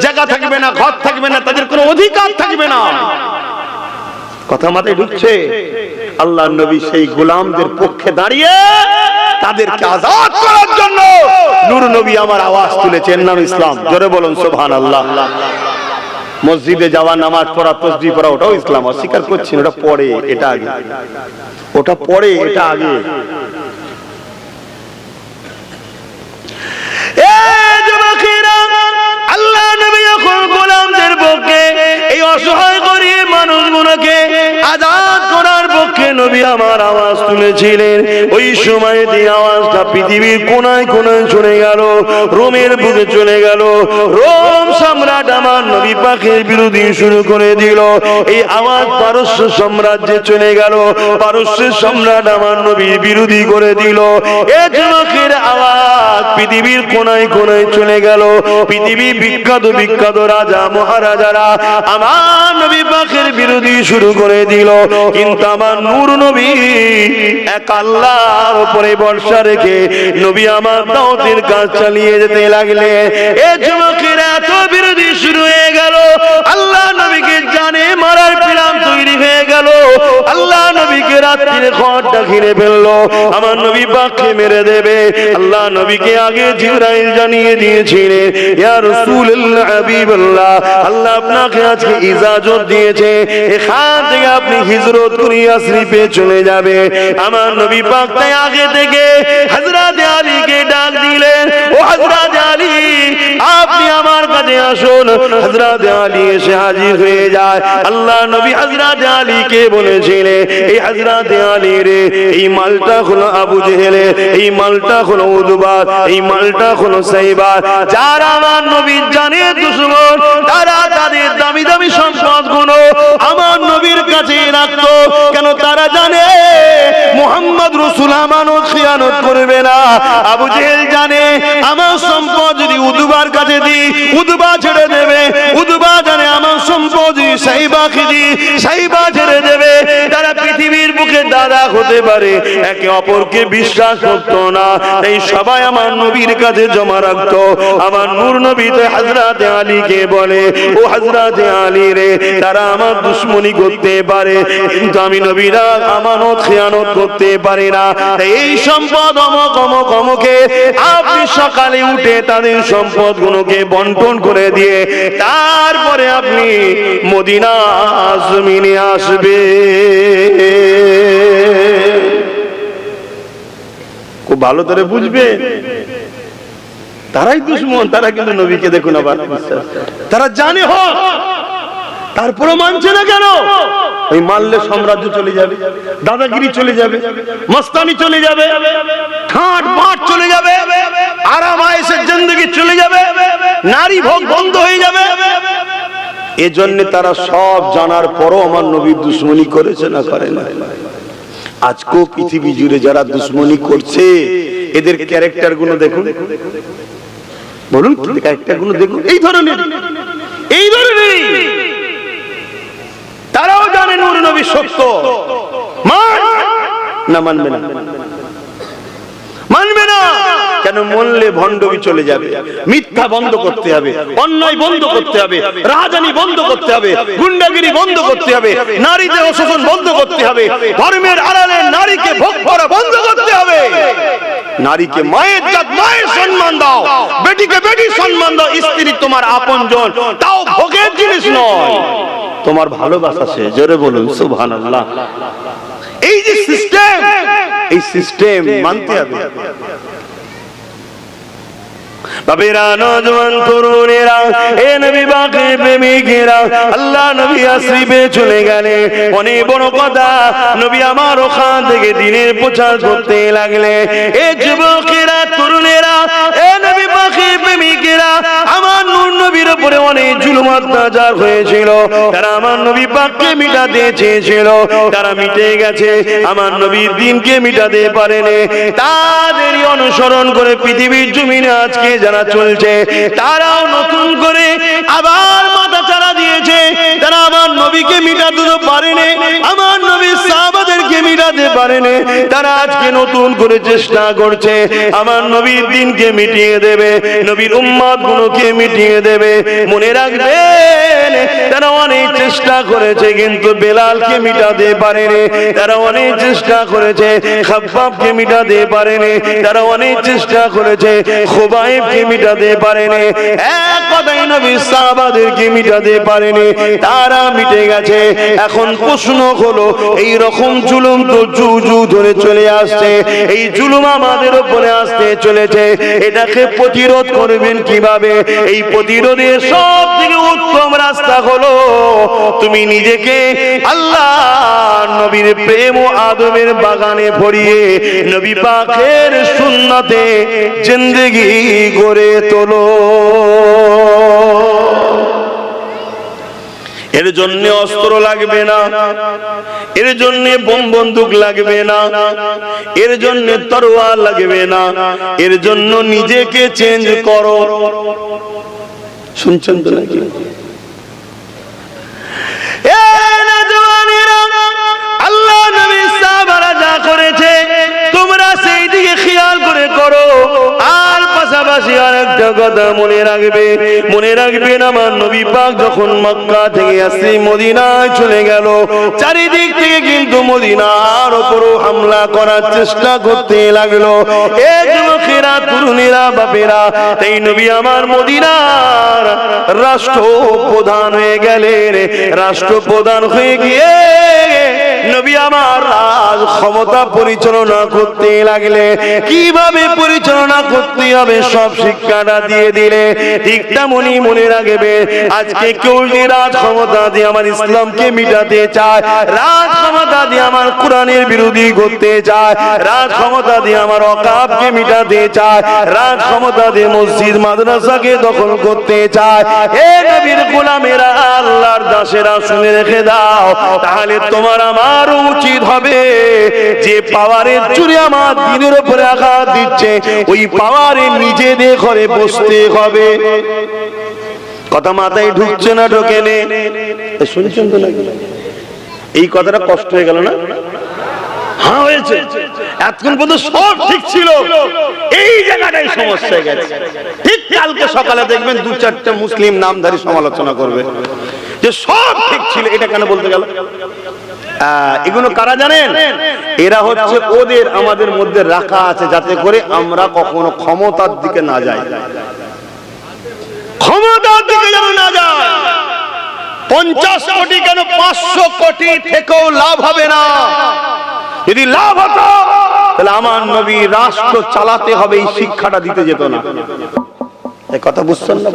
জায়গা থাকবে না, ঘর থাকবে না, তাদের কোনো অধিকার থাকবে না। কথা মাথায় ঢুকছে? আল্লাহর নবী সেই গোলামদের পক্ষে দাঁড়িয়ে তাদেরকে আজাদ করার জন্য নূর নবী আমার আওয়াজ তুলেছেন, নাম ইসলাম। জোরে বলুন সুবহানাল্লাহ। মসজিদে যাওয়া, নামাজ পড়া, তাসবিহ পড়া, ওটাও ইসলাম। অস্বীকার করছেন, ওটা পড়ে, এটা আগে। ওটা পড়ে, এটা আগে। আল্লাহ নবী যখন গোলামদের পক্ষে, এই অসহায় গরিব মানুষগুলোকে আজাদ করার পক্ষে
নবী আমার আওয়াজ তুলেছিলেন, ওই সময় এই আওয়াজটা পৃথিবীর কোনায় কোনায় চলে গেল, রোমের বুকে চলে গেল। রোম সম্রাট আমার নবী পাকের বিরোধী শুরু করে দিল। এই আওয়াজ পারস্য সাম্রাজ্যে চলে গেল, পারস্যের সম্রাট আমার নবীর বিরোধী করে দিল। এই যুবকের আওয়াজ পৃথিবীর কোনায় কোনায় চলে গেল। পৃথিবী বিখ্যাত বিখ্যাত রাজা মহারাজারা আমার নবী পাকের বিরোধী শুরু করে দিল। কিন্তু আমার নূর নবী এক আল্লাহর উপরে ভরসা রেখে নবী আমার দাওয়াতের কাজ চালিয়ে যেতে লাগলে। এই যুবকের এত বিরোধী শুরু হয়ে গেল, আল্লাহ নবীকে জানে মারার প্ল্যান তৈরি হয়ে গেল। আল্লাহ নবীকে রাত্রির ঘরটা ঘিরে ফেললো, আমার নবী পাককে মেরে দেবে। আল্লাহ নবীকে আগে জিবরাইল জানিয়ে দিয়েছিলেন, ইয়া রাসূলুল্লাহ হাবিবাল্লাহ, আল্লাহ আপনাকে আজকে ইজাজত দিয়েছে, এখান থেকে আপনি হিজরত করে ইয়াসরিবে চলে যাবে। আমার নবী পাক তাই আগে থেকে হযরত আলীকে ডাক দিলেন, ও হযরত আলী আপনি আমার কাছে আসুন। হযরত আলী এসে হাজির হয়ে যায়। আল্লাহ নবী হযরত আলীকে বলেছিলেন, এই হযরত আলী রে, এই মালটা হলো আবু জেহেলের, এই মালটা হলো উতবা, এই মালটা হলো সাইবা। যারা আমার নবীর জানের দুশমন, তারা তাদের দামি দামি সম্পদগুলো আমার নবীর কাছে রাখতো। কেন? তারা জানে মুহাম্মদ রাসূল আমানত খিয়ানত করবে না। আবু জেহেল জানে আমার সম্পদ যদি উতবার কাছে দিই, উতবা ছেড়ে দেবে। উতবা জানে আমার সম্পদ যদি সাইবাকে দিই, সাইবা ছেড়ে দেবে। তারা পৃথিবীর বুকে দাদা হতে পারে, একে অপরকে বিশ্বাস করতো না। তাই সবাই আমার নবীর কাছে জমা রাখতো। আমার নূর নবী তো হযরত আলীকে বলে, ও হযরত আলী রে, তারা আমার দুশমনি করতে পারে, কিন্তু আমি নবীরা আমানত খিয়ানত করতে পারি না। তাই এই সম্পদ অমুক অমুক অমুকে আপনি সকালে উঠে তাদের সম্পদ গুলোকে বন্টন করে দিয়ে তারপরে আপনি মদিনা জমিনে আসবে। খুব ভালো করে বুঝবে, তারাই দুশমন। তারা কিন্তু নবীকে দেখুন আবার তারা জানে হোক, তারপরে মানছে না কেন? ওই মানলে সাম্রাজ্য চলে যাবে, দাদাগিরি চলে যাবে, মস্তানি চলে যাবে, ঠাট বাট চলে যাবে, আরাম আয়েশের জিন্দেগি চলে যাবে, নারী ভোগ বন্ধ হয়ে যাবে। এজন্য তারা সব জানার পরও আমার নবীর দুশমনি করেছে না করে না? আজকেও পৃথিবী জুড়ে যারা দুশমনি করছে, এদের ক্যারেক্টার গুলো দেখুন, বলুন ক্যারেক্টার গুলো দেখুন, এই ধরনের তারাও জানে নূর নবী সত্য, না মানবে না, মানবে না। কেন? মনলে ভণ্ডবি চলে যাবে। মিথ্যা বন্ধ করতে হবে, অন্যায় বন্ধ করতে হবে, রাজধানী বন্ধ করতে হবে, গুন্ডাগিরি বন্ধ করতে হবে, নারীদের শোষণ বন্ধ করতে হবে, ধর্মের আড়ালে নারীকে ভোগ করা বন্ধ করতে হবে। নারীকে মায়ের জাত মায়ের সম্মান দাও, বেটিকে বেটির সম্মান দাও। স্ত্রী তোমার আপনজন, তাও ভোগের জিনিস নয়, তোমার ভালোবাসা সে। জোরে বলুন সুবহানাল্লাহ। এই যে সিস্টেম, এই সিস্টেম মানতে হবে। বাবেরা, নওজওয়ান তরুণেরা, এ নবী পাকের প্রেমিকেরা, আল্লাহ নবী ইয়াসরিবে চলে গেলে। অনেক বড় কথা, নবী আমার ওখান থেকে দিনের প্রচার করতে লাগলে। এ যুবকেরা, তরুণেরা, এ নবী পাকের প্রেমিকেরা, আমার নূর নবীর উপরে অনেক জুলুম অত্যাচার হয়েছিল। তারা আমার নবী পাককে মিটাতে চেয়েছিল, তারা মিটে গেছে। আমার নবীর দিনকে মিটাতে পারেনি। তাদেরই অনুসরণ করে পৃথিবীর জমিনে আজকে যারা চলছে, তারাও নতুন করে আবার মাথা চারা দিয়েছে। তারা আমার নবীকে মিটাতে পারেনি, আমার নবীর সাহাবাদেরকে মিটাতে পারেনি। তারা আজকে নতুন করে চেষ্টা করছে আমার নবীর দিনকে মিটিয়ে দেবে, নবীর উম্মত গুলোকে মিটিয়ে দেবে। মনে রাখবেন, তারা অনেক চেষ্টা করেছে কিন্তু বেলালকে মিটাতে পারেনি। তারা অনেক চেষ্টা করেছে খাব্বাবকে মিটাতে পারেনি। তারা অনেক চেষ্টা করেছে খুবাইবকে মিটাতে পারেনি। এক কথায় নবী সাহাবাদেরকে মিটাতে পারেনি। তারা মিটে গেছে। এখন প্রশ্ন হলো, এই রকম জুলুম তো যুগ ধরে চলে আসছে, এই জুলুম আমাদের উপরে আসতে চলেছে। এটাকে প্রতিরোধ করবেন কিভাবে? এই প্রতিরোধের সব থেকে উত্তম রাস্তা হলো তুমি নিজেকে আল্লাহ নবী নবীর প্রেম ও আদবের বাগানে ভরিয়ে নবী পাকের সুন্নতে জিন্দেগি গড়ে তোলো। এর জন্য অস্ত্র লাগবে না, এর জন্য বোম বন্দুক লাগবে না, এর জন্য তরোয়ার লাগবে না, এর জন্য নিজেকে চেঞ্জ করো। শুনছেন তো নাকি? আল্লাহ নবী সাহাবারা যা করেছে তোমরা সেই দিকে খেয়াল করে করো। আর পাশাপাশি আরেকটা কথা মনে রাখবেন আমার নবী পাক যখন মক্কা থেকে আসে মদিনায় চলে গেল, চারিদিক থেকে কিন্তু মদিনার উপরও হামলা করার চেষ্টা করতে লাগলো। এ যুবকেরা, তরুণীরা, বাপেরা, এই নবী আমার মদিনার রাষ্ট্রপ্রধান হয়ে গেলেন। রাষ্ট্রপ্রধান হয়ে গিয়ে নবী আমার রাজ ক্ষমতা পরিচালনা করতে লাগলে, কিভাবে পরিচালনা করতে হবে সব শিক্ষাটা দিয়ে দিলে। ঠিক তেমনই মনে রাখবে, আজকে কেউ যদি রাজ ক্ষমতা দিয়ে আমার ইসলামকে মিটাতে চায়, রাজ ক্ষমতা দিয়ে আমার কোরআনের বিরোধী করতে চায়, রাজ ক্ষমতা দিয়ে আমার ওয়াকফকে মিটাতে চায়, রাজ ক্ষমতা দিয়ে মসজিদ মাদ্রাসাকে দখল করতে চায়, হে নবীর গোলামেরা, আল্লাহর দাসেরা, শুনে রেখে দাও, তাহলে তোমার আমার উচিত হবে যে পাওয়ারের চুরি আমার দিনের উপরে আঘাত দিচ্ছে, ওই পাওয়ারে নিজেদের ঘরে বসতে হবে। কথা মাথায় ঢুকছে না? ঢোকে নে? শুনছেন তো নাকি? এই কথাটা কষ্ট হয়ে গেল না? হ্যাঁ হয়েছে। এতক্ষণ পর্যন্ত সব ঠিক ছিল, এই জায়গাটাই সমস্যা হয়ে গেছে। ঠিক কালকে সকালে দেখবেন দু চারটা মুসলিম নামধারী সমালোচনা করবে যে সব ঠিক ছিল, এটা কেন বলতে গেল? এগুলো কারা জানেন? এরা হচ্ছে ওদের আমাদের মধ্যে রাখা আছে যাতে করে আমরা কখনো ক্ষমতার দিকে না যাই, ক্ষমতার দিকে যেন না যায়। 50 কোটি কেন 500 কোটি থেকেও লাভ হবে না। যদি লাভ হতো তাহলে আমার নবী রাষ্ট্র চালাতে হবে এই শিক্ষাটা দিতে যেত না। এই কথা বুঝছেন না?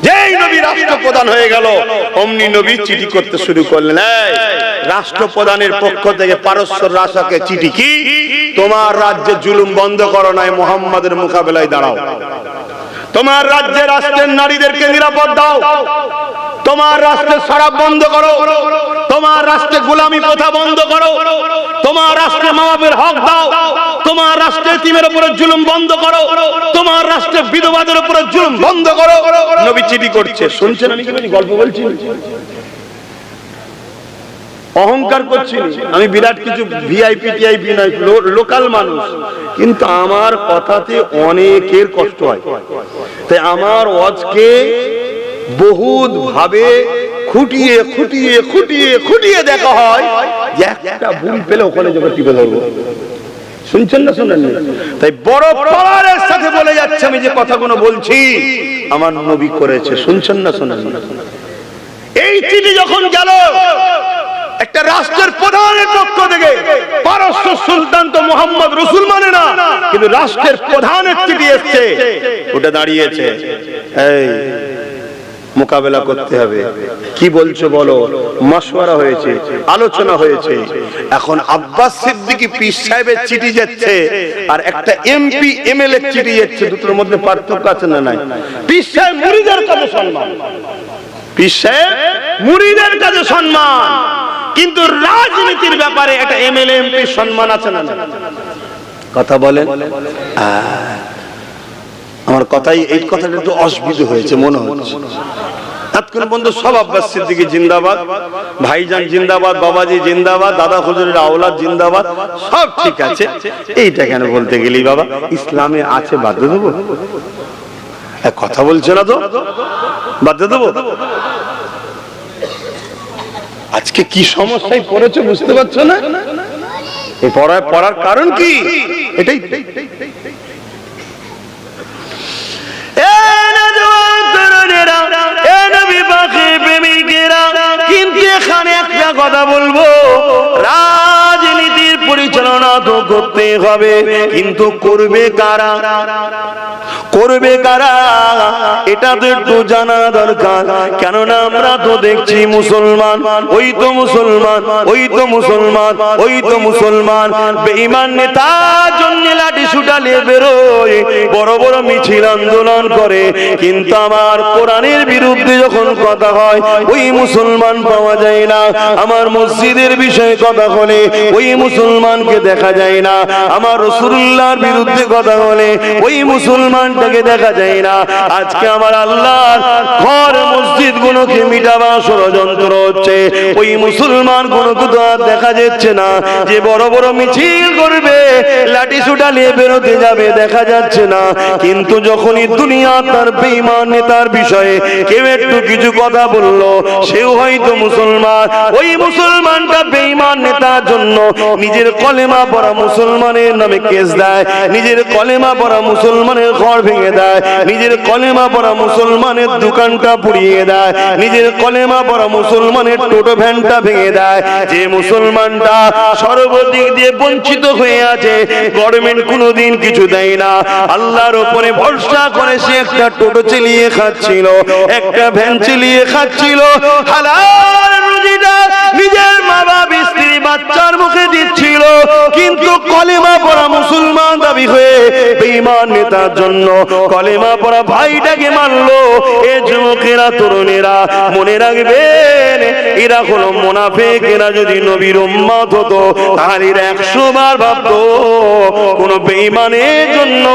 যেই নবী রাষ্ট্রপ্রধান হয়ে গেল অমনি নবী চিঠি করতে শুরু করলেন। রাষ্ট্রপ্রধানের পক্ষ থেকে পারস্য রাজাকে চিঠি, কি তোমার রাজ্যে জুলুম বন্ধ করো, নাই মুহাম্মাদের মোকাবেলায় দাঁড়াও। তোমার রাজ্যে রাষ্ট্রের নারীদেরকে নিরাপদ দাও, তোমার রাষ্ট্রের শরাব বন্ধ করো, তোমার রাষ্ট্রে গোলামি প্রথা বন্ধ করো, তোমার রাষ্ট্রে মা বাপের হক দাও, তোমার রাষ্ট্রে এতিমের উপরে জুলুম বন্ধ করো, তোমার রাষ্ট্রে বিধবাদের উপরে জুলুম বন্ধ করো। নবী চিঠি করছে, শুনছেন? আমি কি গল্প বলছি? অহংকার করছি, আমি বিরাট কিছু ভিআইপি টিআইপি নয়, লোকাল মানুষ, কিন্তু আমার কথাতে অনেকের কষ্ট হয়। তাই আমার ওয়াজকে বহুত ভাবে খুঁটিয়ে খুঁটিয়ে খুঁটিয়ে খুঁটিয়ে দেখা হয় যে একটা ভুল পেলে ওখানে যখন টিপে ধরবো। শুনছেন না? শুনেন? তাই বড় পাওয়ারের সাথে বলে যাচ্ছে আমি যে কথাগুলো বলছি আমার নবী করেছে। শুনছেন না? শুনেন? এই চিঠি যখন গেল একটা রাষ্ট্রের প্রধানের পক্ষ থেকে, পারস্য সুলতান তো মুহাম্মদ রাসূল মানে না, কিন্তু রাষ্ট্রের প্রধানের চিঠি এসেছে, ওটা দাঁড়িয়েছে, এই মোকাবেলা করতে হবে, কি বলছো বলো। মাশওয়ারা হয়েছে, আলোচনা হয়েছে। এখন আব্বাস সিদ্দিকী পীর সাহেবের চিঠি যাচ্ছে আর একটা এমপি এমএলএ চিঠি যাচ্ছে, দুটোর মধ্যে পার্থক্য আছে না নাই? পীর সাহেব মুরিদের কাছে সম্মান, পীর সাহেব মুরিদের কাছে সম্মান, কিন্তু রাজনীতির ব্যাপারে একটা এমএলএ এমপি সম্মান আছে না? কথা বলেন। আমার কথাই, এই কথাটা একটু অসুবিধা হয়েছে মনে হচ্ছে। এতক্ষণ পর্যন্ত সব আব্বাস সিদ্দিকী জিন্দাবাদ, ভাইজান জিন্দাবাদ, বাবাজি জিন্দাবাদ, দাদা হুজুরের আওলাদ জিন্দাবাদ, সব ঠিক আছে। এইটা কেন বলতে গেলি বাবা? ইসলামে আছে, বাধ্য দেবো? কথা বলছে না তো, বাধ্য দেবো? আজকে কি সমস্যায় পড়েছে বুঝতে পারছো না? এই পড়ার কারণ কি? এটাই কিন্তু এখানে একটা কথা বলবো, রাজনীতির পরিচালনা তো করতে হবে, কিন্তু করবে কারা? করবে কারা? এটা তো একটু জানা দরকার। কেননা আমরা তো দেখছি মুসলমান, ওই তো মুসলমান, ওই তো মুসলমান, ওই তো মুসলমান বেঈমান নেতার জন্য লাঠি ছুটালিয়ে বেরোয়, বড় বড় মিছিল আন্দোলন করে, কিন্তু আমার কোরআনের বিরুদ্ধে যখন কথা হয় ওই মুসলমান পাওয়া যায় না। আমার মসজিদের বিষয়ে কথা বলে ওই মুসলমানকে দেখা যায় না। আমার রাসূলুল্লাহর বিরুদ্ধে কথা বলে ওই মুসলমানটাকে দেখা যায় না। আজকে আমার আল্লাহর ঘর মসজিদ গুলোকে মিটাবার ষড়যন্ত্র হচ্ছে, ওই মুসলমান গুলোকে তো আর দেখা যাচ্ছে না। যে বড় বড় মিছিল করবে, লাঠি ছুটালিয়ে বেরোতে যাবে, দেখা যাচ্ছে না। কিন্তু যখনই দুনিয়া তার বেঈমান নেতার বিষয়ে কেউ একটু কিছু কথা বললো, সেও হয়তো মুসলমান, ওই মুসলমানটা বেঈমান নেতার জন্য নিজের কলেমা পড়া মুসলমানের নামে কেস দেয়, নিজের কলেমা পড়া মুসলমানের ঘর ভেঙে দেয়, নিজের কলেমা পড়া মুসলমানের দোকানটা পুড়িয়ে দেয়, নিজের কলেমা পড়া মুসলমানের টোটো ভ্যানটা ভেঙে দেয়। যে মুসলমানটা সর্বদিক দিয়ে বঞ্চিত হয়ে আছে, গভর্নমেন্ট কোনোদিন কিছু দেয় না, আল্লাহর উপরে ভরসা করে সে একটা টোটো চালিয়ে খাচ্ছিল, একটা ভ্যান চালিয়ে খাচ্ছিল, হালাল রুজিটা নিজের মা বাবা স্ত্রী বাচ্চার মুখে দিচ্ছিল, কিন্তু কলেমা পড়া মুসলমান দাবি হয়ে বেঈমান নেতার জন্য কলেমা পড়া ভাইটাকে মারলো। এ যুবকেরা, তরুণেরা মনে রাখবেন, এরা হলো মুনাফিক। এরা যদি নবীর উম্মত হতো তাহলে 100 বার ভাবতো কোন বেঈমানের জন্য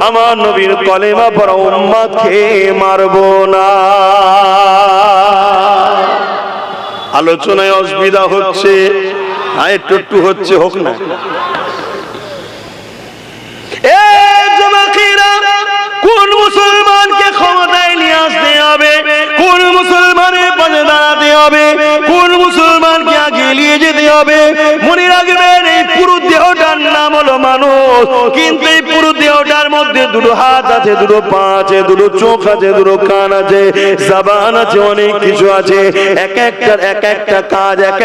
আমার নবীর কলেমা পড়া উম্মতকে মারবো না। আলোচনায় অসুবিধা হচ্ছে, একটু একটু হচ্ছে, হোক না। কোন মুসলমানকে ক্ষমতায় নিয়ে আসতে হবে, কোন মুসলমানের পাশে দাঁড়াতে হবে, কোন মুসলমানকে আগে নিয়ে যেতে হবে। মনে রাখবেন, এই পুরো দেহটার নাম হলো মানুষ, কিন্তু এই পুরো দেহটার মধ্যে দুটো হাত আছে, দুটো পা আছে, দুটো চোখ আছে, দুটো কান আছে, জবান আছে, অনেক কিছু আছে। এক একটা কাজ, এক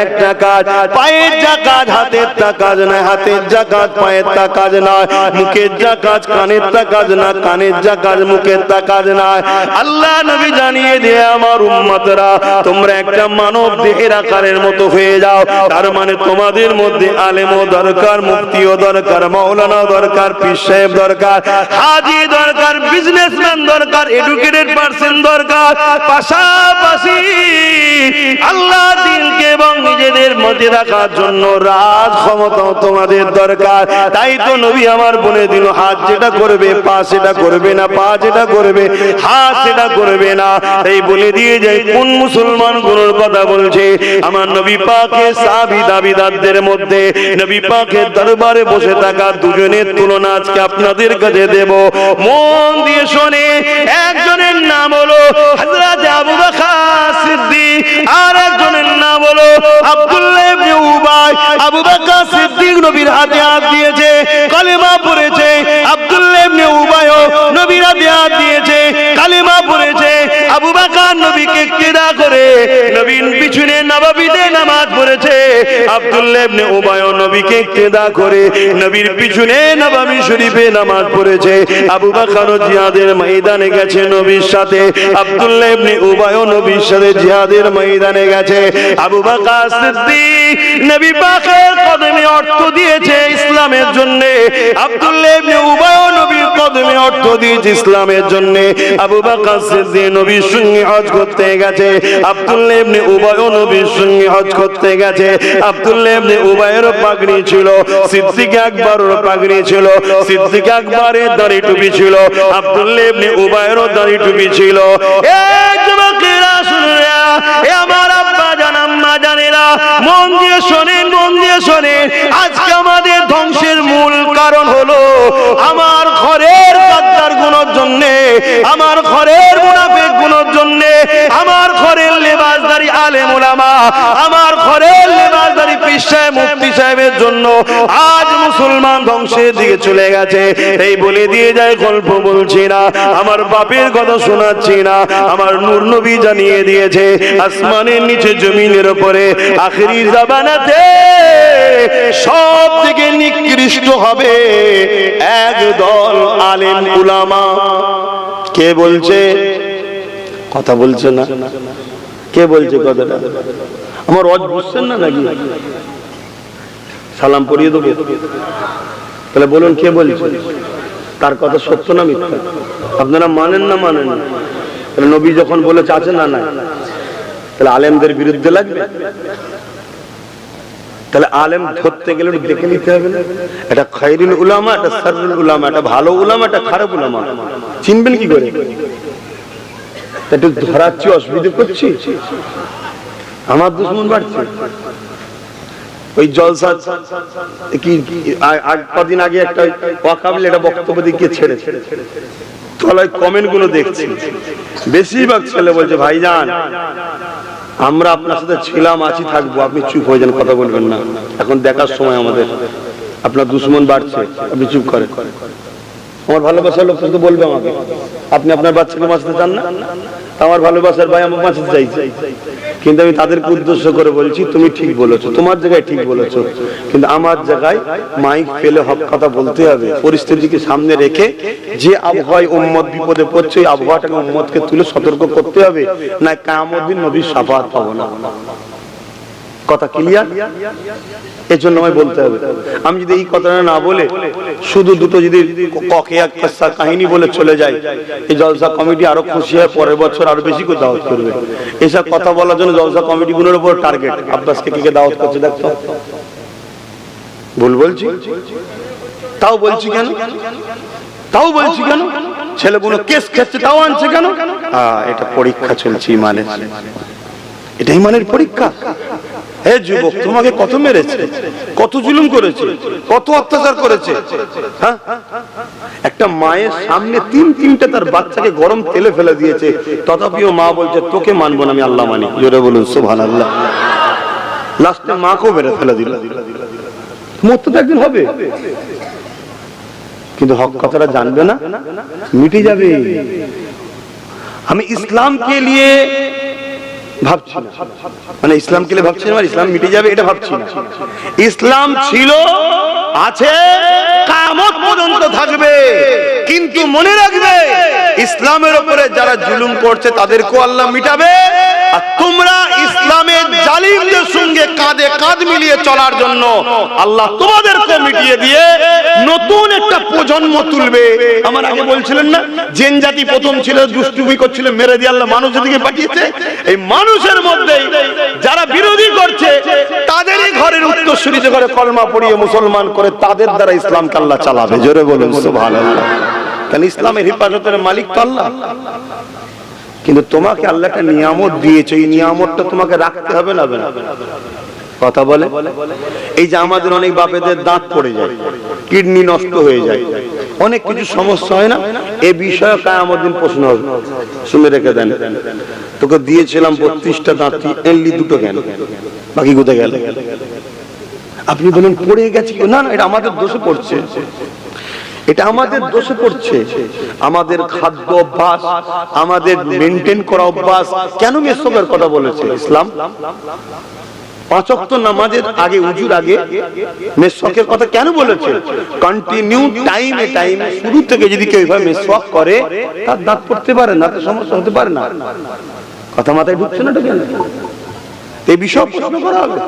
একটা কাজ। পায়ের যা কাজ হাতের তা কাজ নয়, হাতের যা কাজ পায়ের তা কাজ নয়, মুখের যা কাজ কানের তা কাজ না, কানের যা কাজ মুখের তা কাজ নয়। আল্লাহ নবী জানিয়ে দিয়ে আমার উম্মতরা, তোমরা একটা মানব দেহের আকারের মতো হয়ে যাও। তার মানে তোমাদের মধ্যে আলেমও দরকার, মুফতিও দরকার, মাওলানা দরকার, পীর সাহেব দরকার, হাজি দরকার, বিজনেসম্যান দরকার, এডুকেটেড পারসন দরকার। পাশাপাশি আল্লাহ দিনকে এবং নিজেদের মধ্যে রাখার জন্য রাজ ক্ষমতাও তোমাদের দরকার। তাই তো নবী আমার বলে দিল, হাত যেটা করবে পা সেটা করবে না, পা যেটা করবে হাত সেটা করবে না। এই বলে দিয়ে যায় কোন মুসলমান গুলোর কথা বলছে। আমার নবী পাকের সাহাবী দাবিদারদের মধ্যে নবী পাকের দরবারে বসে থাকা দুজনের তুলনা আজকে আপনাদের কাছে দেব, মন দিয়ে শুনে। একজনের নাম হলো হযরত আবু বকর সিদ্দিক, আর একজনের নাম হলো আব্দুল্লাহ ইবনে উবাই। আবু বকর সিদ্দিক নবীর হাতে হাত দিয়েছে, কালেমা পড়েছে। আব্দুল্লাহ ইবনে উবাইও নবীর হাতে হাত দিয়েছে, কালেমা পড়েছে। আবু বকর নবীকে ইক্তেদা করে নবীর পিছনে নববীতে নামাজ পড়েছে। আব্দুল্লাহ ইবনে উবাইও নবীকে ইক্তেদা করে নবীর পিছনে নববী শরীফে নামাজ পড়েছে। আবু বকর জিহাদের ময়দানে গেছে নবীর সাথে, আব্দুল্লাহ ইবনে উবাইও নবীর সাথে জিহাদের ময়দানে গেছে। আবু বকর সিদ্দিক নবী পাকের কদমে অর্থ দিয়েছে ইসলামের জন্য, আব্দুল্লাহ ইবনে উবাইও নবীর কদমে অর্থ দিয়েছে ইসলামের জন্য। আবু বকর সিদ্দিক নবীর সঙ্গে হজ করতে গেছে, আব্দুল্লাহ ইবনে উবাইও নবীর সঙ্গে হজ করতে গেছে। আব্দুল্লাহ ইবনে উবাইয়ের পাগড়ি ছিল, সিদ্দিক আকবরের পাগড়ি ছিল। সিদ্দিক আকবরের দাড়ি টুপি ছিল, আব্দুল্লাহ ইবনে উবাইয়েরও দাড়ি টুপি ছিল। এই যুবকেরা শুনুরা, এ আমার আব্বা জান আম্মা জানেরা, মন দিয়ে শোনেন, মন দিয়ে শোনেন। আজকে আমাদের ধ্বংসের মূল কারণ হলো আমার ঘরের গাদ্দার গুণের জন্য, আমার ঘরের মুনাফিক গুণের জন্য, আমার ঘরের লেবাসদারি আলেম ওলামা, আমার ঘরের লেবাসদারি পীর সাহেব মুফতি সাহেবের জন্য আজ মুসলমান ধ্বংসের দিকে চলে গেছে। এই বলে দিয়ে যায়, গল্প বলছি না, আমার বাপের কথা শোনাচ্ছি না। আমার নূর নবী জানিয়ে দিয়েছে, আসমানের নিচে জমিনের উপরে আখেরি জামানাতে সব থেকে
নিকৃষ্ট হবে একদল আলেম উলামা। কে বলছে? কথা বলছে না। কে বলছে কথাটা? আমার ওয়াজ বুঝছেন না নাকি? সালাম পড়িয়ে দেবো? তাহলে বলুন কে বলছে? তার কথা সত্য না মিথ্যা? আপনারা মানেন না মানেন না? তাহলে নবী যখন বলেছে আছে না নাই, তাহলে আলেমদের বিরুদ্ধে লাগবে? তাহলে আলেম ধরতে গেলে দেখে নিতে হবে না? এটা খায়রুল উলামা, এটা শাররুল উলামা, এটা ভালো উলামা, এটা খারাপ উলামা। চিনবেন কি করে? একটু ধরাচ্ছি, অসুবিধা করছি, আমার দুশ্মন বাড়ছে। ওই জলসা কি কদিন আগে একটা ওয়াকাবিল একটা বক্তব্য দিয়ে ছেড়েছে, তলায় কমেন্ট গুলো দেখছি, বেশিরভাগ ছেলে বলছে ভাইজান আমরা আপনার সাথে ছিলাম, আছি, থাকবো, আপনি চুপ হয়ে যান, কথা বলবেন না, এখন দেখার সময় আমাদের, আপনার দুশ্মন বাড়ছে, আপনি চুপ করেন। আমার ভালোবাসার লোক তো বলবে আমাকে, আপনি আপনার বাচ্চাকে বাঁচাতে চান না? আমার ভালোবাসার ভাই আমার বাঁচাতে চাইছে, কিন্তু আমি তাদেরকে উদ্দেশ্য করে বলছি তুমি ঠিক বলেছো, তোমার জায়গায় ঠিক বলেছো, কিন্তু আমার জায়গায় মাইক ফেলে হক কথা বলতে হবে, পরিস্থিতিকে সামনে রেখে যে আবহাওয়ায় উম্মত বিপদে পড়ছে ওই আবহাওয়াটাকে উম্মতকে তুলে সতর্ক করতে হবে, না কিয়ামত দিন নবীর শাফাআত পাবো না। কথা ক্লিয়ার? এজন্য আমি বলতে হবে। আমি যদি এই কথাটা না বলে শুধু দুটো যদি কিসসা কাহিনী বলে চলে যায়, এই জলসা কমিটি আরো খুশি হয়, পরের বছর আরো বেশি করে দাওয়াত করবে। এসব কথা বলার জন্য জলসা কমিটি গুলোর উপর টার্গেট। আব্বাসকে কে দাওয়াত করছে দেখতো? ভুল বলছি? তাও বলছি কেন? তাও বলছি কেন? ছেলেগুলো কেস খাচ্ছে তাও আনছে কেন? এটা পরীক্ষা চলছে ইমানের, এটা ইমানের পরীক্ষা। হে যুবক, তোমাকে কত মেরেছে, কত জুলুম করেছে, কত অত্যাচার করেছে। হ্যাঁ, একটা মায়ের সামনে তিনটা তার বাচ্চাকে গরম তেলে ফেলে দিয়েছে, তথাপিও মা বলছে তোকে মানবো না, আমি আল্লাহ মানি। জোরে বলুন সুবহানাল্লাহ। লাস্টে মাকেও মেরে ফেলে দিল। মরতে তো একদিন হবে, কিন্তু হক কথাটা জানবে না, মিটে যাবে। আমি ইসলামকে নিয়ে ভাবছি না, মানে ইসলামকে নিয়ে ভাবছি না, ইসলাম মিটে যাবে এটা ভাবছি না। ইসলাম ছিল, আছে, কিয়ামত পর্যন্ত থাকবে, কিন্তু মনে রাখবে ইসলামের উপরে যারা জুলুম করছে তাদেরকেও আল্লাহ মিটাবে। আর তোমরা ইসলামের জালিমদের সঙ্গে কাঁধে কাঁধ মিলিয়ে চলার জন্য আল্লাহ তোমাদেরকে মিটিয়ে দিয়ে নতুন একটা প্রজন্ম তুলবে। আমার আগে বলছিলেন না জিন জাতি প্রথম ছিল, দুষ্টুমি করছিল, মেরে দিয়ে আল্লাহ মানুষ জাতিকে পাঠিয়েছে। এই মানুষের মধ্যে যারা বিরোধী করছে তাদেরই ঘরের উত্তরসূরিতে করে কলমা পড়িয়ে মুসলমান করে তাদের দ্বারা ইসলামকে আল্লাহ চালাবে। জোরে বলুন সুবহানাল্লাহ। কারণ ইসলামের হেফাজতের মালিক তো আল্লাহ, কিন্তু তোমাকে আল্লাহ একটা নিয়ামত দিয়েছে, এই নিয়ামতটা তোমাকে রাখতে হবে না? কথা বলে এই যে আমাদের অনেক বাপেদের দাঁত পড়ে যায়, কিডনি নষ্ট হয়ে যায়, অনেক কিছু সমস্যা হয় না, এই বিষয়ে কিয়ামত দিন প্রশ্ন হবে। শুনে রেখে দেন, তোকে দিয়েছিলাম 32টা দাঁত, এনলি দুটো কেন, বাকি কোথায় গেল? আপনি বলেন পড়ে গেছে, না না, এটা আমাদের দোষে পড়ছে, এটা আমাদের দোষে পড়ছে। আমাদের খাদ্য অভ্যাস, আমাদের মেনটেন করা অভ্যাস। কেন মেসবের কথা বলেছে ইসলাম? 5 ওয়াক্ত নামাজের আগে, উজুর আগে মেসওয়াকের কথা কেন বলেছে? কন্টিনিউ টাইমে টাইমে শুরু থেকে যদি কেউ এইভাবে মেসওয়াক করে তার দাঁত পড়তে পারে না, তার সমস্যা হতে পারে না। কথা মাথায় ঢুকছে না? কেন এই বিষয়ে প্রশ্ন করা হবে।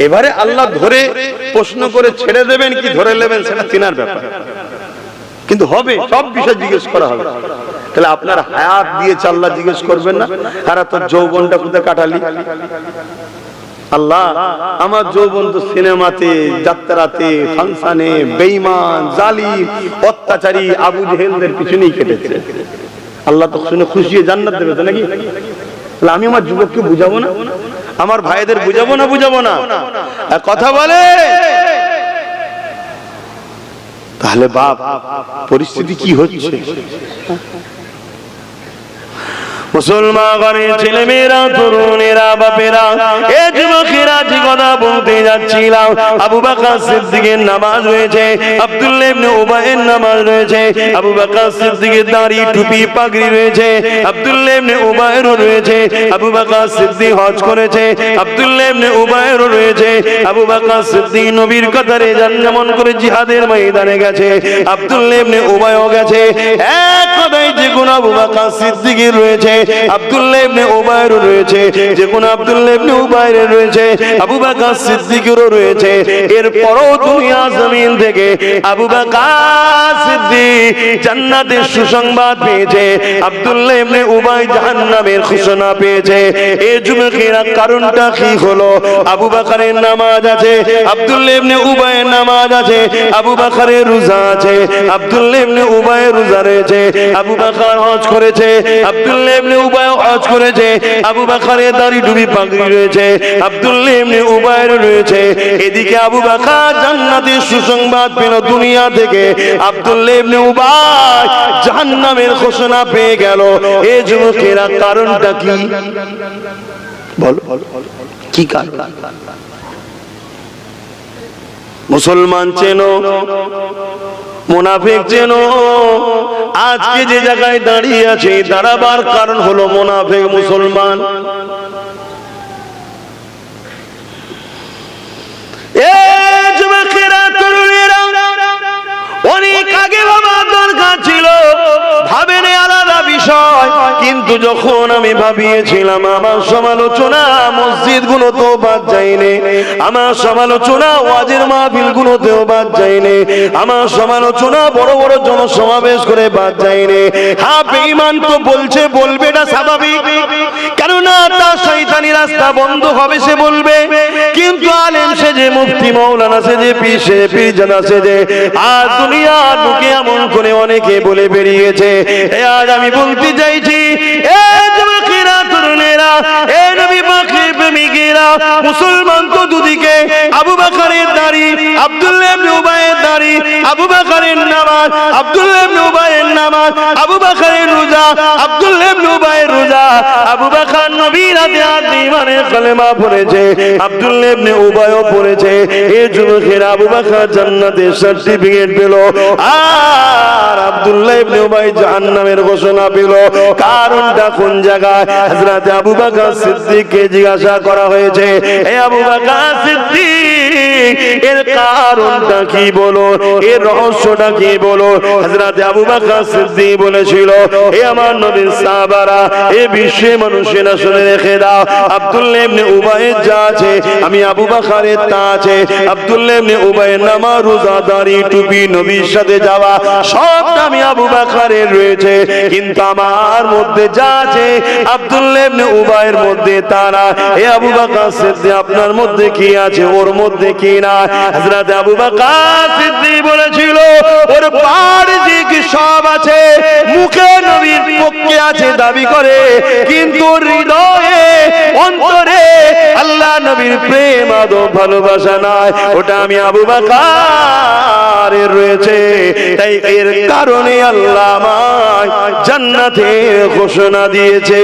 এবারে আল্লাহ ধরে প্রশ্ন করে ছেড়ে দেবেন কি ধরে নেবেন সেটা তিনার ব্যাপার, কিন্তু হবে, সব বিষয় জিজ্ঞেস করা হবে। তাহলে আপনার হায়াত দিয়েছে আল্লাহ জিজ্ঞেস করবেন না? আর তোর যৌবনটা কোথায় কাটালি? আল্লাহ আমার যৌবন তো সিনেমাতে, যাত্রাতে, ফাংশনে, বেঈমান, জালিম, অত্যাচারী আবু জেহেলদের পিছনেই কেটেছে। আল্লাহ তো শুনে খুশি হয়ে জান্নাত দেবে তো নাকি? তাহলে আমি আমার যুবককে বুঝাবো না, আমার ভাইদের বুঝাবো না? বুঝাবো না? কথা বলে। তাহলে বাপ পরিস্থিতি কি হচ্ছে?
মুসলমান ঘরের ছেলে মেয়েরা, তরুণেরা, বাপেরা, এ যুবকেরা, যে কথা বলতে যাচ্ছিলাম, আবু বকর সিদ্দিকের নামাজ রয়েছে, আব্দুল্লাহ ইবনে উবাইয়ের নামাজ রয়েছে, আবু বকর সিদ্দিকের দাড়ি, টুপি, পাগড়ি রয়েছে, আব্দুল্লাহ ইবনে উবাইয়েরও রয়েছে, আবু বকর সিদ্দিক হজ করেছে, আব্দুল্লাহ ইবনে উবাইয়েরও রয়েছে, আবু বকর সিদ্দিক নবীর কাতারে যান, যেমন করে জিহাদের ময়দানে গেছে, আব্দুল্লাহ ইবনে উবাইও গেছে। এক কথায় যে গুণ আবু বকর সিদ্দিকের রয়েছে, আব্দুল্লাহ ইবনে উবাইয়েরও রয়েছে, যে গুণ আব্দুল্লাহ ইবনে উবাইয়ের রয়েছে, আবু বকর সিদ্দিকেরও রয়েছে। এরপরও দুনিয়া জমিন থেকে আবু বকর সিদ্দিক জান্নাতের সুসংবাদ পেয়েছে, আব্দুল্লাহ ইবনে উবাই জাহান্নামের ঘোষণা পেয়েছে। এই যুবকেরা কারণটা কি হলো? আবু বকরের নামাজ আছে, আব্দুল্লাহ ইবনে উবাইয়ের নামাজ আছে, আবু বকরের রোজা আছে, আব্দুল্লাহ ইবনে উবাইয়ের রোজা রয়েছে, আবু বকর হজ করেছে, আব্দুল্লাহ ইবনে উবাই হজ করেছে, আবু বকরের দাড়ি, টুপি, পাগড়ি রয়েছে, আব্দুল্লাহ ইবনে উবাইয়ের রয়েছে। এদিকে আবু বকর জান্নাতের সুসংবাদ পেল দুনিয়া থেকে, আব্দুল্লাহ ইবনে উবাই জাহান্নামের ঘোষণা পেয়ে গেল। এই যুবকেরা কারণটা কি বল, কি কারণ? মুসলমান চেনো, মুনাফিক চেনো। আজকে যে জায়গায় দাঁড়িয়ে আছে, দাঁড়াবার কারণ হলো মুনাফিক মুসলমান। অনেক আগে ভাবা দরকার ছিল, ভাবেন আলাদা বিষয়, কিন্তু যখন আমি ভাবিয়েছিলাম, আমার সমালোচনা মসজিদ গুলোতেও বাদ যায়নি, আমার সমালোচনা ওয়াজের মাহফিল গুলোতেও বাদ যায়নি, আমার সমালোচনা বড় বড় জনসমাবেশ করে বাদ যায়নি। হ্যাঁ, বেঈমান তো বলছে, বলবে, না স্বাভাবিক, কেননা তার শয়তানি রাস্তা বন্ধ হবে, সে বলবে। কিন্তু আলেম সেজে, মুফতি মাওলানা সেজে, পীর সেজে, পীরজাদা সেজে, আর দুনিয়া ঢুকে এমন করে অনেকে বলে বেরিয়েছে। আজ আমি বলতে চাইছি, যুবকেরা, তরুণেরা, নবী পাকের প্রেমিকেরা, মুসলমান তো দুদিকে, আবু বকরের দাড়ি, আব্দুল্লাহ ইবনে উবাইয়ের দাড়ি, আবু বকরের নামাজ, আব্দুল্লাহ ইবনে উবাইয়ের নামাজ, আবু বকরের রোজা, আব্দুল্লাহ ইবনে উবাইয়ের রোজা, আবু বকর নবীর হাতে হাত দিয়ে ইমানের কালেমা পড়েছে, আব্দুল্লাহ ইবনে উবাইও পড়েছে। এই যুবকেরা আবু বকর জান্নাতের সার্টিফিকেট পেল, আর আব্দুল্লাহ ইবনে উবাই জাহান্নামের ঘোষণা পেল। কারণটা কোন জায়গায়? হযরত আবু বকর সিদ্দিককে জিজ্ঞাসা করা হয়েছে, হে আবু বকর সিদ্দিক, এর কারণটা কি বলো, এর রহস্যটা কি বলো? হযরত আবু বকর সিদ্দিক বলেছিল, হে আমার নবীর সাহাবারা, এই বিশ্বে মানুষেরা শুনে রেখে দাও, আব্দুল্লাহ ইবনে উবাইয়ের যা আছে, আমি আবু বকরের তা আছে। আব্দুল্লাহ ইবনে উবাইয়ের নামাজ, রোজা, দাড়ি, টুপি, নবীর সাথে যাওয়া, সব আমি আবু বকরের রয়েছে, কিন্তু আমার মধ্যে যা আছে আব্দুল্লাহ ইবনে উবাইয়ের মধ্যে তা না। হে আবু বকর সিদ্দিক, আপনার মধ্যে কি আছে, ওর মধ্যে কি না? হযরত আবু বকর সিদ্দিক বলেছিল, ওর বাহ্যিক সব আছে, মুখে নবীর পক্ষে আছে দাবি করে, কিন্তু হৃদয়ে, অন্তরে আল্লাহ নবীর প্রেম, আদব, ভালোবাসা নাই, ওটা আমি আবু বকরের রয়েছে। তাই এর কারণে আল্লাহ আমায় জান্নাতের ঘোষণা দিয়েছে।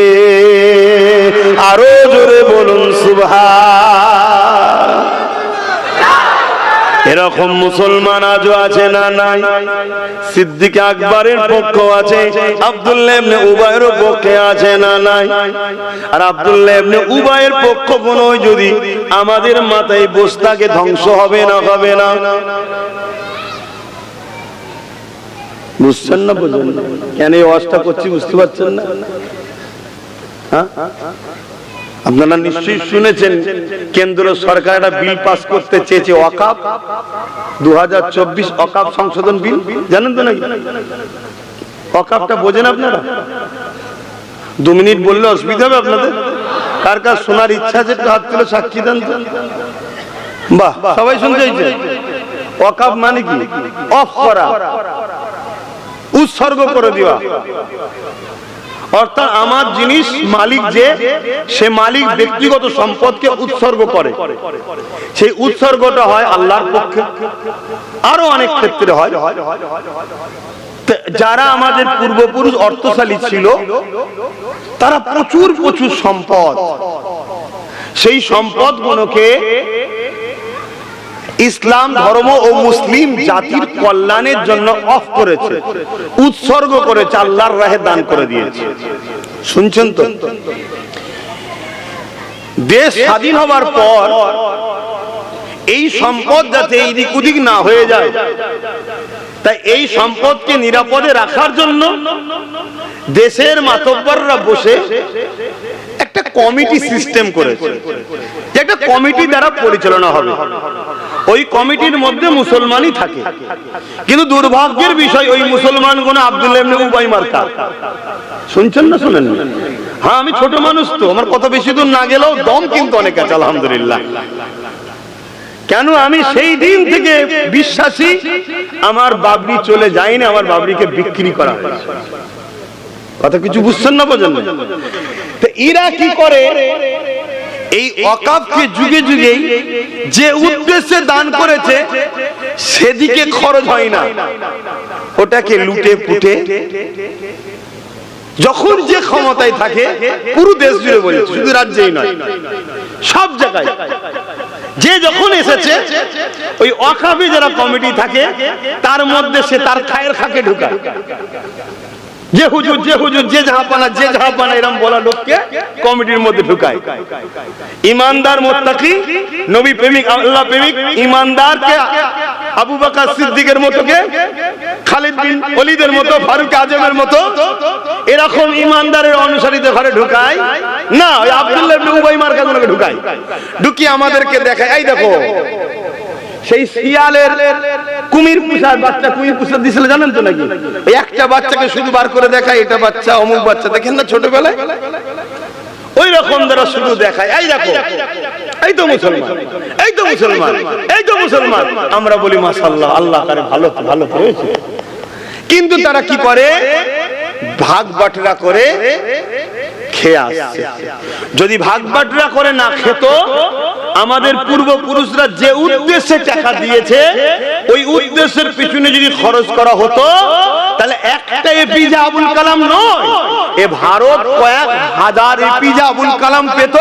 আরো জোরে বলুন সুবহান। এরকম মুসলমান আজও আছে না নাই? সিদ্দিক আকবরের পক্ষ আছে, আব্দুল্লাহ ইবনে উবাইয়ের পক্ষে আছে না নাই? আর আব্দুল্লাহ ইবনে উবাইয়ের পক্ষ কোন যদি আমাদের মাথায় বস্তাকে ধ্বংস হবে না, হবে না? বুঝছেন না? বুঝুন কেন এই ওয়াজটা করছি, বুঝতে পারছেন না? হ্যাঁ, আপনারা নিশ্চয়ই শুনেছেন, কেন্দ্র সরকার একটা বিল পাস করতে চেয়েছে, ওয়াকাফ 2024 ওয়াকাফ সংশোধন বিল, জানেন তো নাকি? ওয়াকাফটা বোঝেন আপনারা? 2 মিনিট বললে অসুবিধা হবে আপনাদের? কার কার শোনার ইচ্ছা আছে একটু হাত তুলে সাক্ষী দেন তো। বাহ, সবাই শুনতে চাইছে। ওয়াকাফ মানে কি? অফ করা, উৎসর্গ করে দেওয়া। অর্থাৎ আমার জিনিস মালিক যে, সে মালিক ব্যক্তিগত সম্পদকে উৎসর্গ করে, সেই উৎসর্গটা হয় আল্লাহর পক্ষে, আরো অনেক ক্ষেত্রে হয়।
যারা আমাদের পূর্বপুরুষ অর্থশালী ছিল তারা প্রচুর প্রচুর সম্পদ, সেই সম্পদগুলোকে ইসলাম ধর্ম ও মুসলিম জাতির কল্যাণের জন্য অফ করেছে, উৎসর্গ করেছে, আল্লাহর রাহে দান করে দিয়েছে। শুনছেন তো? দেশ স্বাধীন হবার পর এই সম্পদ যাতে এইদিক ওদিক না হয়ে যায়, তাই এই সম্পদকে নিরাপদে রাখার জন্য দেশের মাতব্বররা বসে একটা কমিটি সিস্টেম করেছে, একটা কমিটি দ্বারা পরিচালনা হবে। ওই কমিটির মধ্যে মুসলমানই থাকে, কিন্তু দুর্ভাগ্যের বিষয় ওই মুসলমানগুলো আব্দুল্লাহ ইবনে উবাই মার্কা। শুনছেন না শুনেন? হ্যাঁ, আমি ছোট মানুষ তো, আমার কথা বেশি দূর না গেলেও দম কিন্তু অনেক আছে আলহামদুলিল্লাহ। কেন আমি সেই দিন থেকে বিশ্বাসী, আমার বাবরি চলে যায়নি, আমার বাবরিকে বিক্রি করা হয়েছে। কথা কিছু বুঝছেন না, বোঝেন না? তো এরা কি করে, এই ওয়াকফকে যুগে যুগে যে উদ্দেশ্যে দান করেছে সেদিকে খরচ হয় না, ওটাকে লুটে পুটে যখন যে ক্ষমতায় থাকে পুরো দেশ জুড়ে বলেছে, শুধু রাজ্যেই নয় সব জায়গায়, যে যখন এসেছে ওই ওয়াকফে যারা কমিটি থাকে তার মধ্যে সে তার খায়ের খাকে ঢুকায়। যে হুজুর যে জাহাপানা এরকম বলা লোককে কমিটির মধ্যে ঢুকায়। ইমানদার মুত্তাকি, নবী প্রেমিক, আল্লাহ প্রেমিক ইমানদারকে আবু বকর সিদ্দিকের মতো, কে খালিদ বিন ওয়ালিদের মতো, ফারুক আজমের মতো এরকম ইমানদারের অনুসারীদের ঘরে ঢুকায় না, ওই আব্দুল্লাহ ইবনে উবাই মার্কা গুলোকে ঢুকায়। ঢুকিয়ে আমাদেরকে দেখায়, এই দেখো সেই শিয়ালের কুমির পুষার বাচ্চা, কুমির পুষার দিছিল জানেন তো নাকি? ওই একটা বাচ্চাকে শুধু বার করে দেখায়, এটা বাচ্চা অমুক বাচ্চা, দেখেন না ছোটবেলায়? ওই রকম দ্বারা শুধু দেখায়, এই দেখো এই তো মুসলমান, এই তো মুসলমান, এই তো মুসলমান। আমরা বলি মাশাআল্লাহ, আল্লাহ তারে ভালো ভালো হয়েছে। কিন্তু তারা কি করে, ভাগ বাটরা করে খেয়ে আসছে। যদি ভাগ বাটরা করে না খেত, আমাদের পূর্বপুরুষরা যে উদ্দেশ্যে টাকা দিয়েছে ওই উদ্দেশ্যের পিছনে যদি খরচ করা হতো, তাহলে একটা এপিজে আবুল কালাম নয়, এ ভারত কয়েক হাজার এপিজে আবুল কালাম পেত,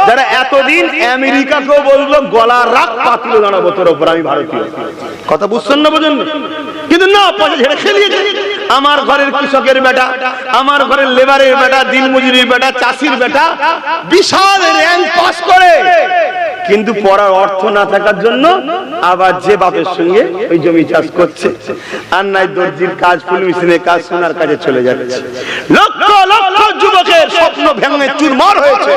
যারা এতদিন আমেরিকাকেও বললো গলা রাখ, পাতল দাঁড়াবো তোর ওপর, আমি ভারতীয়। কথা বুঝছেন না, বোঝেন? কিন্তু না, পয়সা ঝেড়ে খেলিয়েছে। আমার ঘরের কৃষকের বেটা, আমার ঘরের লেবারের বেটা, দিনমজুরির বেটা, চাষির বেটা বিশাল র্যাঙ্ক পাস করে, কিন্তু পড়ার অর্থ না থাকার জন্য আবার যে বাপের সঙ্গে ওই জমি চাষ করছে, আর নাই দর্জির কাজ, ফুল মেশিনের কাজ, সোনার কাজে চলে যাচ্ছে। লক্ষ লক্ষ যুবকের স্বপ্ন ভেঙে চুরমার হয়েছে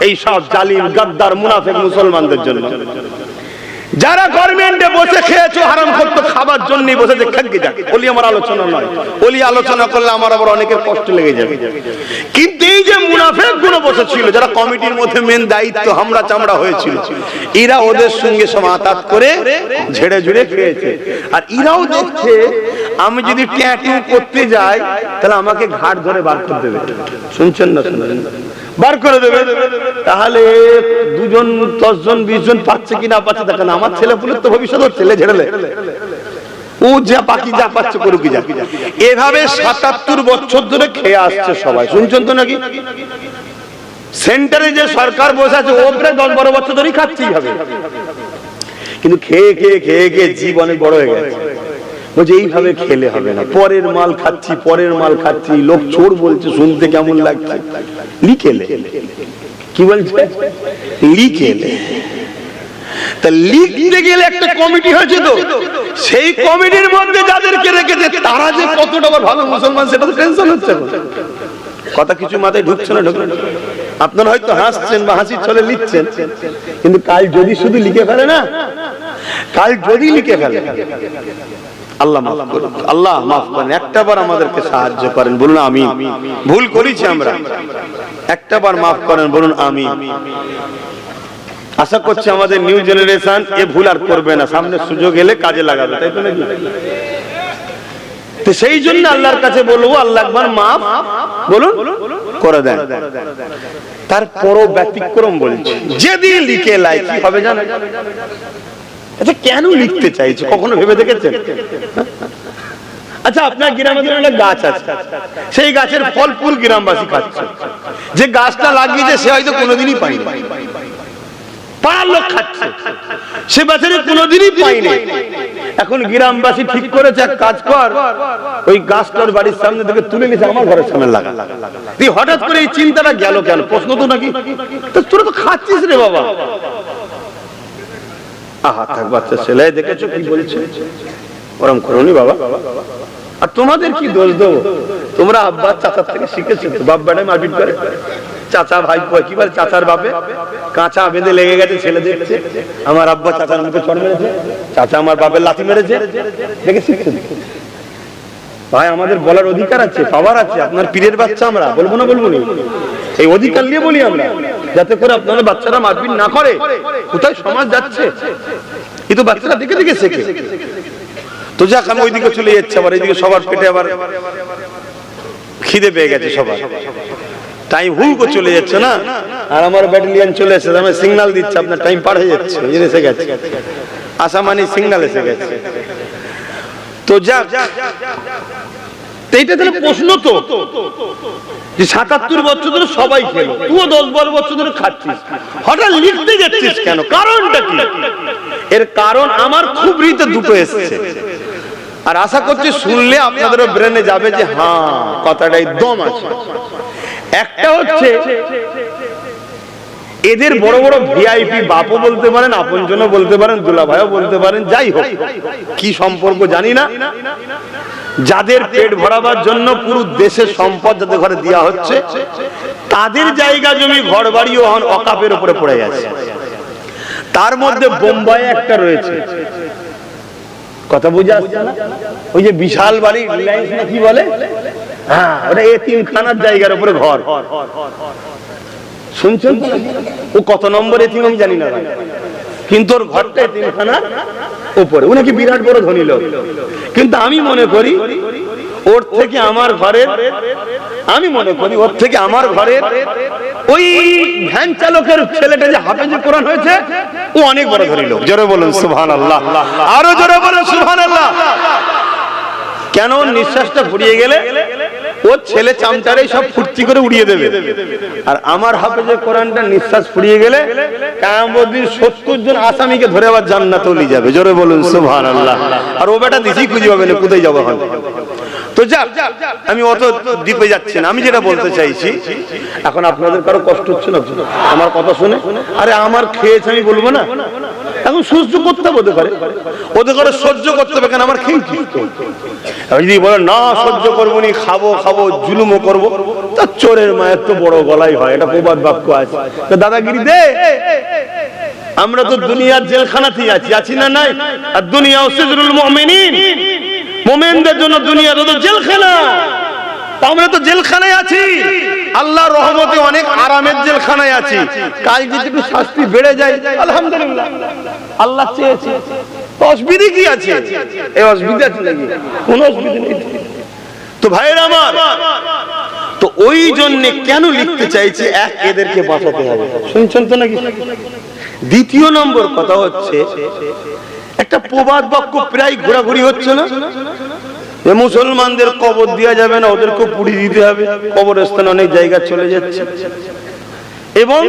এই সব জালিম গাদ্দার মুনাফিক মুসলমানদের জন্য। যারা গভর্নমেন্টে বসে খেয়েছো হারাম করতে, খাবার জন্য বসেছে, খাগে যাক। ওলি আমার আলোচনা নয়, ওলি আলোচনা করলে আমার আবার অনেকের কষ্ট লেগে যাবে। কিন্তু এই যে মুনাফিক গুলো বসেছিল, যারা কমিটির মধ্যে মেন দায়িত্ব হামড়া চামড়া হয়েছিল, এরা ওদের সঙ্গে সব আতাত করে ঝেড়ে ঝুড়ে খেয়েছে। আর এরাও দেখছে আমি যদি ট্যাটু করতে যাই তাহলে আমাকে ঘাট ধরে বার করে দেবে। শুনছেন না? শুনছেন? বার করে দেবে। তাহলে 2 জন 10 জন 20 জন পাচ্ছে কি না পাচ্ছে দেখেন, আমার ছেলে পুলের তো ভবিষ্যৎ, ছেলে ঝেড়েলে ও যা বাকি যা পাচ্ছে করুক যা। এভাবে 77 বছর ধরে খেয়ে আসছে সবাই। শুনছেন তো নাকি? সেন্টারে যে সরকার বসে আছে ও প্রায় 10-12 বছর ধরেই খাচ্ছেই হবে, কিন্তু খেয়ে খেয়ে খেয়ে খেয়ে জীব অনেক বড় হয়ে গেছে। বলছে এইভাবে খেলে হবে না, পরের মাল খাচ্ছি, পরের মাল খাচ্ছি, লোক চোর বলছে, শুনতে কেমন লাগছে। লিখেলে কি বলছে? লিখেলে। তা লিখতে গেলে একটা কমিটি হয়েছে, তো সেই কমিটির মধ্যে যাদেরকে রেখেছে তারা যে কতটা ভালো মুসলমান সেটা তো টেনশন হচ্ছে। কথা কিছু মাথায় ঢুকছে না? ঢুকছে। আপনারা হয়তো হাসছেন বা হাসির ছলে লিখছেন, কিন্তু কাল যদি শুধু লিখে ফেলে না, কাল যদি লিখে ফেলে, আল্লাহ মাফ করুন, আল্লাহ মাফ করেন, একটাবার আমাদেরকে সাহায্য করেন, বলুন আমিন। ভুল করেছি আমরা, একটাবার মাফ করেন, বলুন আমিন। আশা করছি আমাদের নিউ জেনারেশন এ ভুল আর করবে না, সামনে সুযোগ এলে কাজে লাগাবে, তাই তো নাকি? তো সেই জন্য আল্লাহর কাছে বলবো, আল্লাহ একবার মাফ বলুন করে দেন। তারপরও ব্যতিক্রম বলছে, যেদিন লিখে লাই কি হবে জানেন? আচ্ছা, কেন লিখতে চাইছে কখনো ভেবে দেখেছেন? আচ্ছা, আপনার গ্রামে একটা গাছ আছে, সেই গাছের ফল পুরো গ্রামবাসী খাচ্ছে, যে গাছটা লাগিয়েছে সে হয়তো কোনোদিনই পায়নি, পাড়ার লোক খাচ্ছে, সে বছরে কোনোদিনই পায়নি। এখন গ্রামবাসী ঠিক করেছে এক কাজ কর, ওই গাছটার বাড়ির সামনে থেকে তুলে নিছে আমার ঘরের সামনে লাগা। তুই হঠাৎ করে এই চিন্তাটা গেল কেন? প্রশ্ন তো নাকি, তোরা তো খাচ্ছিস রে বাবা। আহা থাক, বাচ্চা ছেলে দেখেছো কি বলছে, ওরম করোনি বাবা। আর তোমাদের কি দোষ দেবো? তোমরা আব্বা চাচার থেকে শিখেছো তো, বাপ বেটায় মারপিট করে, চাচা ভাই কি বলে, চাচার বাপে কাঁচা বেঁধে লেগে গেছে, ছেলে দেখছে আমার আব্বা চাচার মুখে চড় মেরেছে, চাচা আমার বাপের লাথি মেরেছে, দেখে শিখছে। ভাই আমাদের বলার অধিকার আছে, পাওয়ার আছে, আপনার পীরের বাচ্চা আমরা, বলবো না বলবো না, এই অধিকার নিয়ে বলি আমরা, যাতে করে আপনাদের বাচ্চারা মারপিট না করে। কোথায় সমাজ যাচ্ছে, কিন্তু বাচ্চারা দেখে দেখে শেখে। তো যাক, আমি ওইদিকে চলে যাচ্ছি, আবার এইদিকে সবার পেটে আবার খিদে পেয়ে গেছে সবার, টাইম হুক চলে যাচ্ছে না, আর আমার ব্যাটালিয়ন চলে এসেছে, আমি সিগন্যাল দিচ্ছি আপনার টাইম পার হয়ে যাচ্ছে, এসে গেছে আসামানি সিগন্যাল এসে গেছে। তো যাক, এইটা তাহলে প্রশ্ন তো যে ৭৭ বছর ধরে সবাই খেলো, তুইও ১০-১২ বছর ধরে খাচ্ছিস, হঠাৎ লিখতে যাচ্ছিস কেন? কারণটা কি? এর কারণ আমার খুব রীতে দুটো এসছে, আর আশা করছি শুনলে আপনাদেরও ব্রেনে যাবে যে হ্যাঁ কথাটাই দম আছে। একটা হচ্ছে এদের বড় বড় ভিআইপি বাপও বলতে পারেন, আপনজনও বলতে পারেন, দুলাভাইও বলতে পারেন, যাই হোক কি সম্পর্ক জানি না, যাদের পেট ভরাবার জন্য পুরো দেশের সম্পদ যাদের ঘরে দেওয়া হচ্ছে, তাদের জায়গা জমি ঘর বাড়িও অকাপের উপরে পড়ে গেছে। তার মধ্যে বোম্বাই একটা রয়েছে, কথা বুঝে আসছে না? ওই যে বিশাল বাড়ি রিলায়েন্স না কি বলে, হ্যাঁ ওটা এতিমখানার জায়গার উপরে ঘর। শুনছেন ও কত নম্বর এতিম আমি জানি না, কিন্তু ওর ঘরটা এতিমখানার উপরে। ও নাকি বিরাট বড় ধনী লোক, কিন্তু আমি মনে করি ওর থেকে আমার ঘরের, ওই ভ্যান চালকের ছেলেটা যে হাফেজে কোরআন হয়েছে, ও অনেক বড় ধনী লোক। জোরে বলুন সুবহানাল্লাহ, আরো জোরে বলুন সুবহানাল্লাহ। কেন? নিঃশ্বাসটা ফুরিয়ে গেলে ওর ছেলে চামচারে সব ফুর্তি করে উড়িয়ে দেবে, আর আমার হাফেজে কোরআনটা নিঃশ্বাস ফুরিয়ে গেলে কিয়ামতের দিন ৭০ জন আসামিকে ধরে আবার জান্নাতে নিয়ে যাবে। জোরে বলুন সুবহানাল্লাহ। আর ও বেটা দিশি খুঁজে পাবে না, কোথায় যাবো এখন। তো যাক, আমি অত দ্বীপে যাচ্ছি না, আমি যেটা বলতে চাইছি, এখন আপনাদের কারো কষ্ট হচ্ছে না আমার কথা শুনে? আরে আমার খেয়েছে আমি বলবো না, এখন সহ্য করতে হবে, ওদের করে সহ্য করতে হবে, কেন আমার খেয়েছি। যদি বলে না সহ্য করবো নি, খাবো জুলুমও করবো, তা চোরের মায়ের তো বড় গলাই হয়, এটা প্রবাদ বাক্য আছে। দাদাগিরি দে, আমরা তো দুনিয়ার জেলখানাতেই আছি না নাই? আর দুনিয়া সিজনুল মুমিনিন, মুমিনদের জন্য দুনিয়া তো জেলখানা, আমরা তো জেলখানায় আছি, আল্লাহর রহমতে অনেক আরামের জেলখানায় আছি। কাল যদি একটু শাস্তি বেড়ে যায় আলহামদুলিল্লাহ, আল্লাহ চেয়েছে, অসুবিধা কি আছে? এই অসুবিধা আছে নাকি? কোনো অসুবিধা নেই। তো ভাইরা আমার, তো ওই জন্য কেন লিখতে চাইছি, এক এদেরকে বাঁচাতে হবে, শুনছেন তো নাকি? দ্বিতীয় নম্বর কথা হচ্ছে, একটা প্রবাদ বাক্য প্রায় ঘোরাঘুরি হচ্ছে না, যে মুসলমানদের কবর দেওয়া যাবে না, ওদেরকে পুড়িয়ে দিতে হবে, কবরস্থান অনেক জায়গা চলে যাচ্ছে, এবং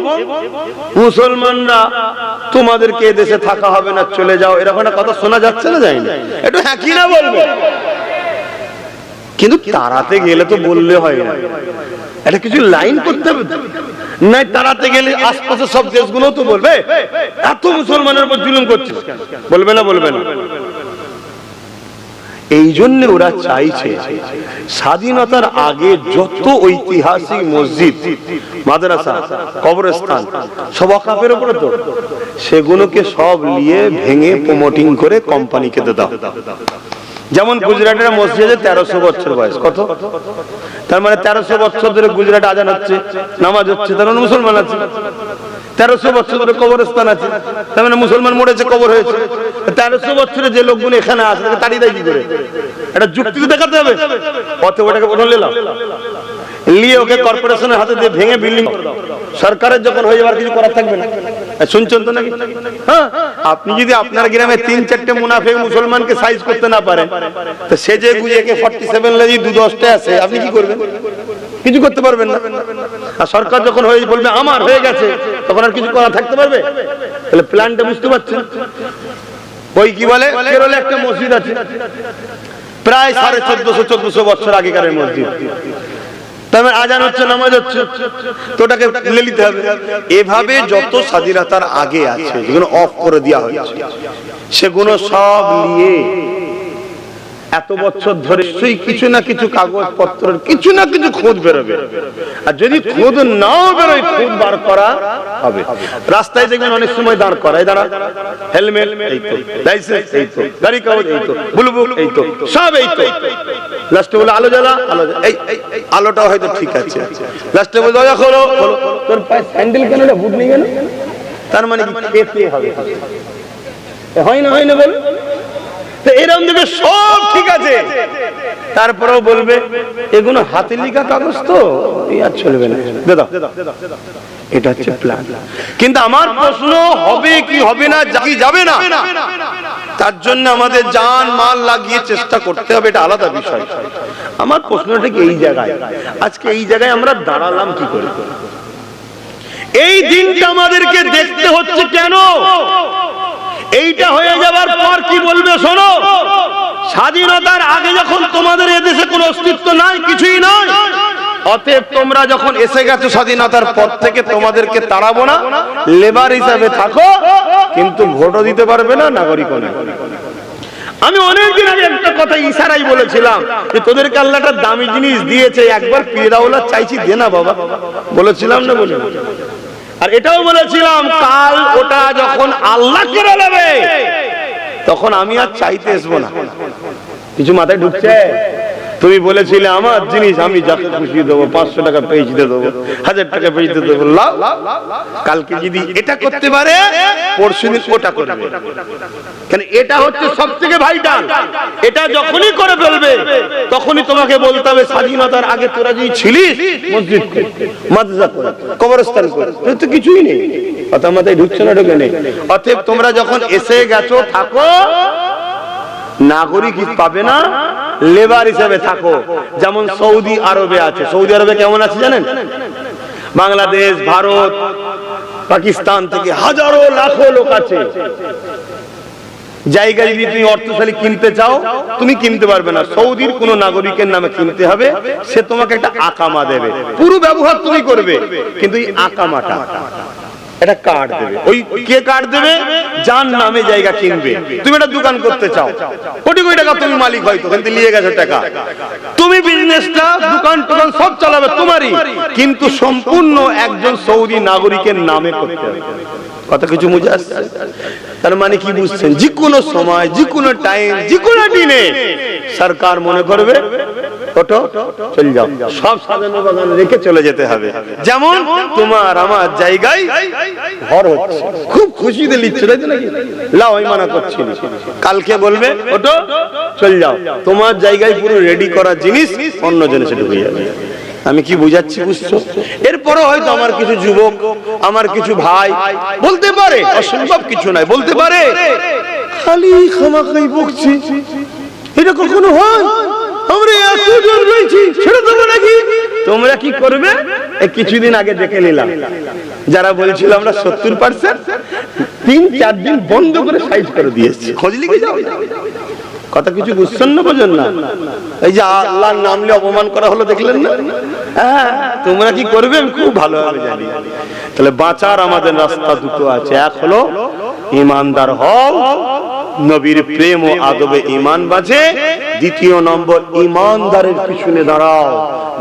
মুসলমানরা তোমাদেরকে এদেশে থাকা হবে না, চলে যাও, এরকম একটা কথা শোনা যাচ্ছে না, যায় না? একটু হ্যাঁ কি না বলবে, কিন্তু তাড়াতে গেলে তো বললে হয় না, এটা কিছু লাইন করতে হবে না। তাড়াতে গেলে আশপাশের সব দেশগুলো তো বলবে এত মুসলমানের উপর জুলুম করছে, বলবে না? এই জন্য ওরা চাইছে স্বাধীনতার আগে যত ঐতিহাসিক মসজিদ, মাদ্রাসা, কবরস্থান সব ওয়াকফের উপরে, তো সেগুলোকে সব নিয়ে ভেঙে প্রমোটিং করে কোম্পানিকে দাও। যেমন গুজরাটের মসজিদে 1300 বছর বয়স, কত? তার মানে 1300 বছর ধরে গুজরাট আজান হচ্ছে, নামাজ হচ্ছে, তার মানে মুসলমান আছে। 1300 বছর ধরে কবরস্থান আছে, তার মানে মুসলমান মরেছে, কবর হয়েছে। 1300 বছরে যে লোকগুলো এখানে আসে তাড়িয়ে দেয় কি করে? এটা যুক্তি দেখাতে হবে। পথে ওটাকে বলে নিয়ে ওকে কর্পোরেশনের হাতে দিয়ে ভেঙে বিল্ডিং, সরকারের যখন হয়ে যাবার কিছু করার থাকবে না। শুনছেন তো নাকি? হ্যাঁ, আপনি যদি আপনার গ্রামে 3-4টে মুনাফিক মুসলমানকে সাইজ করতে না পারেন, তো সেজে গুজে কে 47 লাগি 2-10টা আছে, আপনি কি করবেন? কিছু করতে পারবেন না। আর সরকার যখন হয়ে বলবে আমার হয়ে গেছে, তখন আর কিছু করা থাকতে পারবে? তাহলে প্ল্যানটা বুঝতে পারছেন? ওই কি বলে, কেরলে একটা মসজিদ আছে, প্রায় 1450 বছর আগেকার মসজিদ। তারপর আজান হচ্ছে, নামাজ হচ্ছে, তো ওটাকে তুলে নিতে হবে। এভাবে যত স্বাধীনতার আগে আছে, যেগুলো অফ করে দেওয়া হয়েছে, সেগুলো সব নিয়ে এত বছর ধরে সেই কিছু না কিছু কাগজপত্র, কিছু না কিছু খোঁজ বেরোবে। আর যদি খোঁজ নাও বেরোয়, খোঁজ বার করা হবে। রাস্তায় দেখবেন অনেক সময় দাঁড় করায়, দাঁড়া, হেলমেট এই তো, লাইসেন্স এই তো, গাড়ি কাগজ এই তো, বুলবুল এই তো, সব এই তো। লাস্টে বলে আলো জ্বালা, আলো জ্বালা, এই আলোটা হয়তো ঠিক আছে। লাস্টে বলে দরজা খোলো, খোলো, তোর পায়ে স্যান্ডেল কেন, বুট নেই কেন? তার মানে কি খেতে হবে? হয় না, হয় না বলে এরকম দেবে, সব ঠিক আছে, তারপরেও বলবে এগুলো হাতে লেখা কাগজ তো, আর চলবে না, দাদা। এটা হচ্ছে প্ল্যান। কিন্তু আমার প্রশ্ন, হবে কি হবে না, কি যাবে না, তার জন্য আমাদের জান মাল লাগিয়ে চেষ্টা করতে হবে, এটা আলাদা বিষয়। আমার প্রশ্নটা কি এই জায়গায়, আজকে এই জায়গায় আমরা দাঁড়ালাম কি করে? এই দিনটা আমাদেরকে দেখতে হচ্ছে কেন? এইটা হয়ে যাবার পর কি বলবে শোনো, স্বাধীনতার আগে যখন তোমাদের এদেশে কোনো অস্তিত্ব নাই, কিছুই নয়, অতএব তোমরা যখন এসে গেছো স্বাধীনতার পর থেকে তোমাদেরকে তাড়াবো না, লেবার হিসাবে থাকো, কিন্তু ভোটও দিতে পারবে না, নাগরিকও না। আমি অনেকদিন আগে একটা কথা ইশারাই বলেছিলাম যে তোদেরকে আল্লাহ একটা দামি জিনিস দিয়েছে, একবার পীরদাওলা চাইছি দে না বাবা, বলেছিলাম না? বলে আর এটাও বলেছিলাম, কাল ওটা যখন আল্লাহ করে নেবে, তখন আমি আর চাইতে আসবো না। কিছু মাথায় ঢুকছে? তুমি বলেছিলে আমার জিনিস আমি যাকে খুশি দেবো, 500 টাকা পেয়েছি দেবো, 1000 টাকা পেয়েছি দেবো, কালকে যদি এটা করতে পারে, পরশুদিন ওটা করবে। কেন, এটা হচ্ছে সব থেকে ভাইটাল। এটা যখনই করে ফেলবে, তখনই তোমাকে বলতে হবে স্বাধীনতার আগে তোরা যে ছিলিস মসজিদ করে, মাদ্রাসা করে, কবরস্থান করে, তো কিছুই নেই। কথা মাথায় ঢুকছে না? ঢুকে নেই। অতএব তোমরা যখন এসে গেছো, থাকো, নাগরিক পাবে না, লেবার হিসেবে থাকো। যেমন সৌদি আরবে আছে। সৌদি আরবে কেমন আছে জানেন? বাংলাদেশ, ভারত, পাকিস্তান থেকে হাজারো লাখো লোক আছে। জায়গা যদি তুমি অর্থশালী কিনতে চাও, তুমি কিনতে পারবে না, সৌদির কোন নাগরিকের নামে কিনতে হবে, সে তোমাকে একটা আকামা দেবে, পুরো ব্যবহার তুমি করবে, কিন্তু এই আকামাটা এটা কার্ড দেবে। ওই কে কার্ড দেবে? যার নামে জায়গা কিনবে। তুমি একটা দোকান করতে চাও, কোটি কোটি টাকা তুমি মালিক, হয়তো কিন্তু নিয়ে গেছো টাকা, তুমি বিজনেসটা, দোকান টোকান সব চালাবে তোমারই, কিন্তু সম্পূর্ণ একজন সৌদি নাগরিকের নামে করতে হবে। কথা কিছু বুঝে আসছে? তার মানে কি বুঝছেন? যে কোনো সময়, যে কোনো টাইম, যে কোনো দিনে সরকার মনে করবে ওটো চলে যাও, সব সাজানো বাগান রেখে চলে যেতে হবে। যেমন তোমার আমার জায়গায় ঘর হচ্ছে, খুব খুশিতে লিখছে নাকি, লাও, আমি মানা করছি না, কালকে বলবে ওটো চলে যাও, তোমার জায়গায় পুরো রেডি করা জিনিস অন্য জিনিসে ঢুকে যাবে। আমি কি বুঝাচ্ছি, বুঝছো? এরপরে হয়তো আমার কিছু যুবক, আমার কিছু ভাই বলতে পারে, অসম্ভব কিছু নাই, বলতে পারে খালি খামাখাই বকছি, এটা কখনো হয়? আমরা এতজন রয়েছি, ছেড়ে দেবো নাকি? তোমরা কি করবে? কিছুদিন আগে দেখে নিলাম, যারা বলছিল আমরা 70%, 3-4 দিন বন্ধ করে সাইজ করে দিয়েছি। খোঁজ লিখে যাও। কথা কিছু বুঝছেন না, বোঝেন না? এই যে আল্লাহর নাম নিয়ে অপমান করা হলো, দেখলেন না? হ্যাঁ, তোমরা কি করবে আমি খুব ভালোভাবে জানি। তাহলে বাঁচার আমাদের রাস্তা দুটো আছে, এক হলো ইমানদার হও, নবীর প্রেম ও আদবে ঈমান বাঁচে। দ্বিতীয় নম্বর, ঈমানদারের পিছনে দাঁড়াও।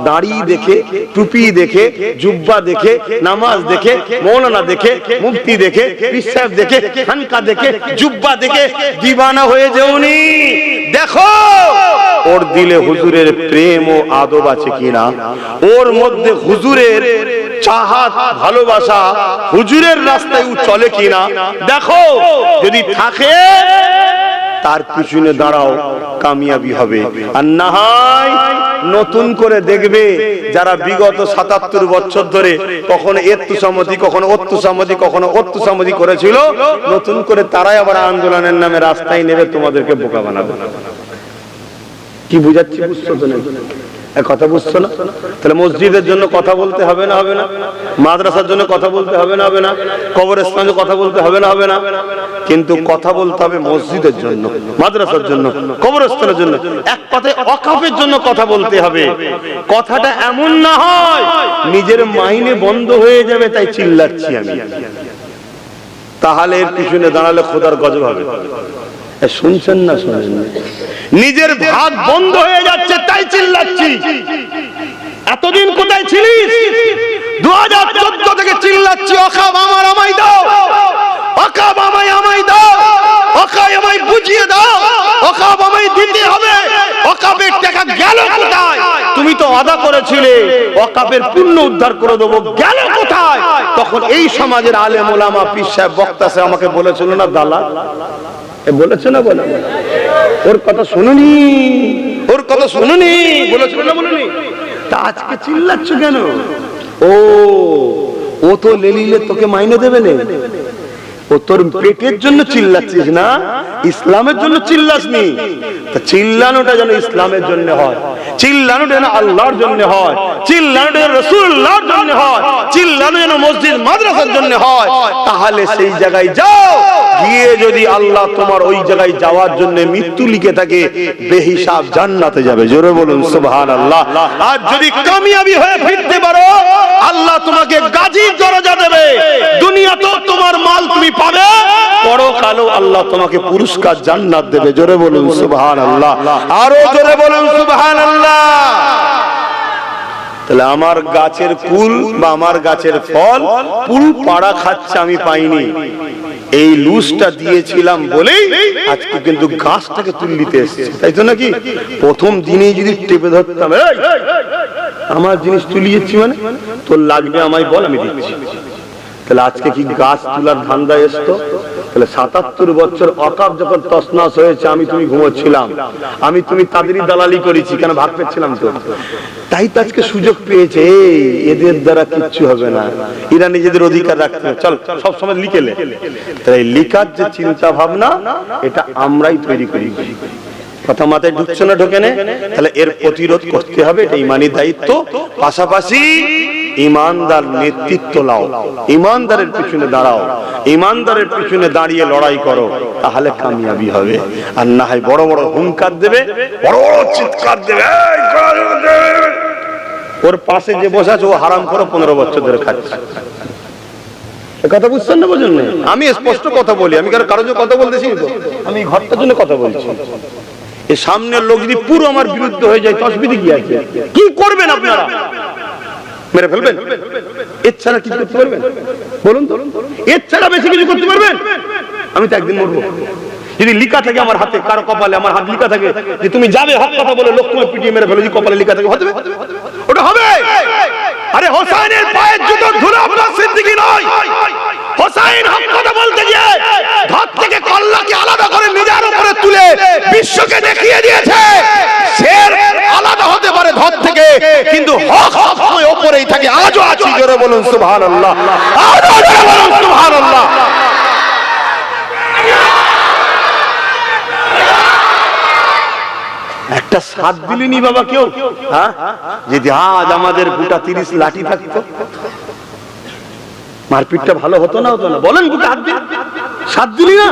দাড়ি দেখে, টুপি দেখে, জুব্বা দেখে, নামাজ দেখে, মৌলানা দেখে, মুফতি দেখে, পীর সাহেব দেখে, খানকা দেখে, জুব্বা দেখে দিওয়ানা হয়ে যাওনি। দেখো ওর দিলে হুজুরের প্রেম ও আদব আছে কিনা, ওর মধ্যে হুজুরের চাহাত, ভালোবাসা, হুজুরের রাস্তায় ও চলে কিনা দেখো। যদি থাকে তার পিছনে দাঁড়াও, কামিয়াবি হবে। আর না হয় নতুন করে দেখবে যারা বিগত ৭৭ বছর ধরে কখনো এত্তুসামতি কখনো অত্তুসামতি কখনো অত্তুসামতি করেছিল, নতুন করে তারাই আবার আন্দোলনের নামে রাস্তায় নেবে তোমাদেরকে বোকা বানাবে। কি বুঝাচ্ছি? বুঝছো তো? কথা বুঝছো না? তাহলে মসজিদের জন্য কথা বলতে হবে না, হবে না? মাদ্রাসার জন্য কথা বলতে হবে না, হবে না? কবরস্থানের কথা বলতে হবে না, হবে না? কিন্তু কথা বলতে হবে মসজিদের জন্য, মাদ্রাসার জন্য, কবরস্থানের জন্য, এক কথায় ওয়াকফের জন্য কথা বলতে হবে। কথাটা এমন না হয় নিজের মাইনে বন্ধ হয়ে যাবে তাই চিল্লাচ্ছি আমি, তাহলে এর পিছনে দাঁড়ালে খোদার গজব হবে। শুনছেন না? শুনেন না? নিজের ভাগ বন্ধ হয়ে যাচ্ছে তাই চিল্লাচ্ছি। এতদিন কোথায় ছিলিস? 2014 থেকে চিল্লাচ্ছি, ওয়াকফ আমার, আমায় দাও, ওয়াকফ আমায় দাও, ওয়াকফ আমায় বুঝিয়ে দাও, ওয়াকফ আমায় দিতে হবে। ওয়াকফের টাকা গেল কোথায়? তুমি তো আদা করেছিলে ওয়াকফের পুণ্য উদ্ধার করে দেবো, গেল কোথায়? তখন এই সমাজের আলেম ওলামা পীর সাহেব বক্তা সাহেব আমাকে বলেছিল না দালাল, বলেছে না? বলে ওর কথা শুনুনি, ওর কথা শুনুনি, বলেছিল না? বলুনি? তা আজকে চিল্লাচ্ছ কেন? ও তো লেলিলে তোকে মাইনে দেবে না, ও তোর পেটের জন্য চিল্লাচ্ছিস না, ইসলামের জন্য চিল্লাসনি। তা চিল্লানোটা যেন ইসলামের জন্য হয়, চিল্লানোটা যেন আল্লাহর জন্য হয়, চিল্লানোটা যেন রাসূলুল্লাহর জন্য হয়, চিল্লানো যেন মসজিদ মাদ্রাসার জন্য হয়। তাহলে সেই জায়গায় যাও, গিয়ে যদি আল্লাহ তোমার ওই জায়গায় যাওয়ার জন্য মৃত্যু লিখে থাকে, বেহিসাব জান্নাতে যাবে। জোরে বলুন সুবহানাল্লাহ। আর যদি কামিয়াবি হয়ে ফিরতে পারো, আল্লাহ তোমাকে গাজীর দরজা দেবে। দুনিয়াতেও তোমার মাল তুমি পাবে, পরকালেও আল্লাহ তোমাকে পুরস্কার জান্নাত দেবে। জোরে বলুন সুবহানাল্লাহ, আরো জোরে বলুন সুবহানাল্লাহ। তাহলে আমার গাছের কুল বা আমার গাছের ফল পুল পাড়া খাচ্ছে, আমি পাইনি। এই লুজটা দিয়েছিলাম বলেই আজকে কিন্তু গাছটাকে তুলতে এসেছে, তাই তো নাকি? প্রথম দিনেই যদি টেপে ধরতাম, আমার জিনিস তুলিয়েছি মানে তোর লাগবে আমায় বল, আমি দিচ্ছি। তাহলে আজকে কি গাছ তোলার ধান্দা এসতো? তাহলে ৭৭ বছর ওয়াকফ যখন তছনছ হয়েছে, আমি তুমি ঘুমোচ্ছিলাম, আমি তুমি তাদেরই দালালি করেছি, কেন? ভাগ পেয়েছিলাম তো। তাই তো আজকে সুযোগ পেয়েছে, এদের দ্বারা কিচ্ছু হবে না, এরা নিজেদের অধিকার রাখতে হবে, চল সব সময় লিখেলে। তাই লিখার যে চিন্তা ভাবনা, এটা আমরাই তৈরি করি। কথা মাথায় ঢুকছে না? ঢোকে না? তাহলে এর প্রতিরোধ করতে হবে, এটা ইমানি দায়িত্ব। পাশাপাশি ইমানদার নেতৃত্ব নাও, ইমানদারের পিছনে দাঁড়াও, ইমানদারের পিছনে দাঁড়িয়ে লড়াই করো, তাহলে কামিয়াবি হবে। আর না হয় বড় বড় হুঙ্কার দেবে, বড় বড় চিৎকার দেবে, ওর পাশে যে বসে আছে ও হারাম করে 15 বছর ধরে খাচ্ছে। কথা বুঝছেন না? বুঝুন না? আমি স্পষ্ট কথা বলি, আমি কারো জন্য কথা বলতেছি তো, আমি ঘরটার জন্য কথা বলছি। এই সামনের লোক যদি পুরো আমার বিরুদ্ধে হয়ে যায়, অসুবিধা কি আছে? কি করবেন আপনারা? মেরে ফেলবেন? এর ছাড়া কি করতে পারবেন? বলুন তো, এর ছাড়া বেশি কিছু করতে পারবেন? আমি তো একদিন মরবো। যদি লিখা থাকে আমার হাতে, কারো কপালে আমার হাত লিখা থাকে যে তুমি যাবে, হক কথা বলে লোক তোমার পিটিয়ে মেরে ফেলো, যদি কপালে লিখা থাকে হবে, ওটা হবে। আরে হোসেনের পায়ের জুতো ধুলো আপনার সিদ্দিকী নয়। হোসেন হক কথা বলতে গিয়ে ধর থেকে কল্লাকে আলাদা করে নিজের উপরে তুলে বিশ্বকে দেখিয়ে দিয়েছে, শের আলাদা হতে পারে ধর থেকে, কিন্তু হক সবসময় উপরেই থাকে। আজও আছি। জোরে বলুন সুবহানাল্লাহ, আজও জোরে বলুন সুবহানাল্লাহ। একটা সাত দিলেনি বাবা কেউ? হ্যাঁ, যদি আজ আমাদের গোটা 30 লাঠি থাকতো, মারপিটটা ভালো হতো না? হতো না? বলেন, গোটা হাত দিয়ে সাত দিলি না?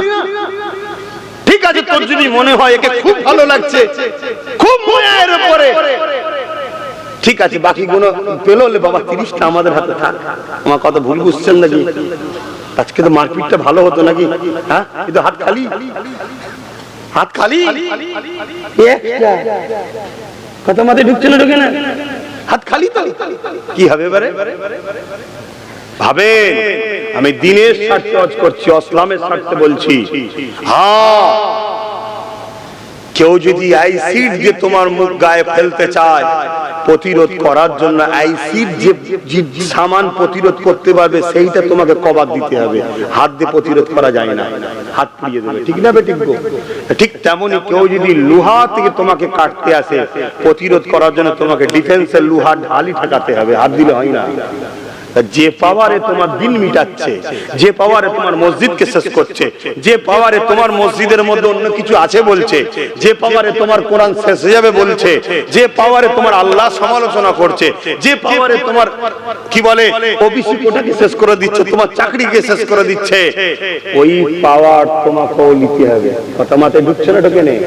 ঠিক আছে, তোর যদি মনে হয় একে খুব ভালো লাগছে, খুব মনের উপরে, ঠিক আছে, বাকি গুলো পেলো বাবা 30টা আমাদের হাতে থাক। আমার কথা ভুল বুঝছেন নাকি? আজকে তো মারপিটটা ভালো হতো নাকি? হ্যাঁ, কিন্তু হাত খালি, হাত খালি, কথা মাথায় ঢুকছে না? ঢুকে না? হাত খালি তো কি হবে এবারে? ভাবেন, আমি দিনের স্বার্থে ওয়াজ করছি, ইসলামের স্বার্থে বলছি। হ্যাঁ, কেউ যদি অ্যাসিড দিয়ে তোমার মুখ গায়ে ফেলতে চায়, প্রতিরোধ করার জন্য অ্যাসিড যে সামান প্রতিরোধ করতে পারবে সেইটা তোমাকে কবাদ দিতে হবে। হাত দিয়ে প্রতিরোধ করা যায় না, হাত পুড়িয়ে দেবে। ঠিক না বেঠিক? ঠিক তেমনি কেউ যদি লোহা থেকে তোমাকে কাটতে আসে, প্রতিরোধ করার জন্য তোমাকে ডিফেন্সের লোহা ঢালি ঠেকাতে হবে, হাত দিলে হয় না। যে পাওয়ারে তোমার দিন মিটাচ্ছে, যে পাওয়ারে তোমার মসজিদকে শেষ করছে, যে পাওয়ারে তোমার মসজিদের মধ্যে অন্য কিছু আছে বলছে, যে পাওয়ারে তোমার কোরআন শেষ হয়ে যাবে বলছে, যে পাওয়ারে তোমার আল্লাহ সমালোচনা করছে, যে পাওয়ারে তোমার কি বলে ওবিসি কোটাকে শেষ করে দিচ্ছে, তোমার চাকরিকে শেষ করে দিচ্ছে, ওই পাওয়ার তোমাকেও নিতে হবে। কথা মাথায় ঢুকছে না? ঢোকে নেই?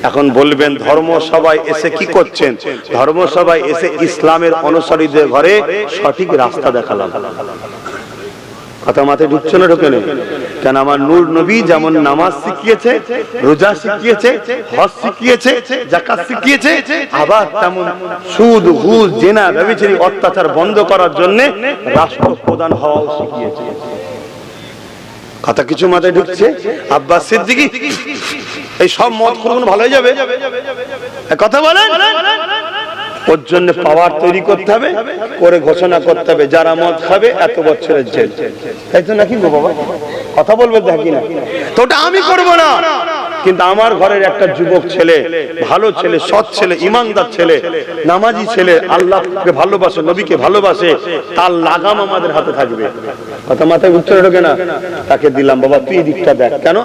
এখন বলবেন ধর্মসভায় এসে কি করছেন? ধর্মসভায় এসে ইসলামের অনুসারীদের ঘরে সঠিক রাস্তা দেখালাম। কথা মাথায় ঢুকছে না? ঢোকে নেই? কেন আমার নূর নবী যেমন নামাজ শিখিয়েছে, রোজা শিখিয়েছে, হজ শিখিয়েছে, যাকাত শিখিয়েছে, আবার তেমন সুদ, ঘুষ, জেনা, ব্যভিচারী, অত্যাচার বন্ধ করার জন্য রাষ্ট্রপ্রধান হওয়াও শিখিয়েছে। কথা কিছু মাথায় ঢুকছে? আব্বাস সিদ্দিকী এই সব মত কোন ভালো হয়ে যাবে? কথা বলেন। ওর জন্য পাওয়ার তৈরি করতে হবে, করে ঘোষণা করতে হবে যারা মদ খাবে এত বছরের জেল। তাই তো নাকি গো বাবা? কথা বলবে দেখি না তো, ওটা আমি করব না। কিন্তু আমার ঘরের একটা যুবক ছেলে, ভালো ছেলে, সৎ ছেলে, ইমানদার ছেলে, নামাজি ছেলে, আল্লাহকে ভালোবাসে, নবীকে ভালোবাসে, তার লাগাম আমাদের হাতে থাকবে। কথা মাথায় উচ্চারণ ঢোকে না? তাকে দিলাম, বাবা তুই দিকটা দেখ। কেন?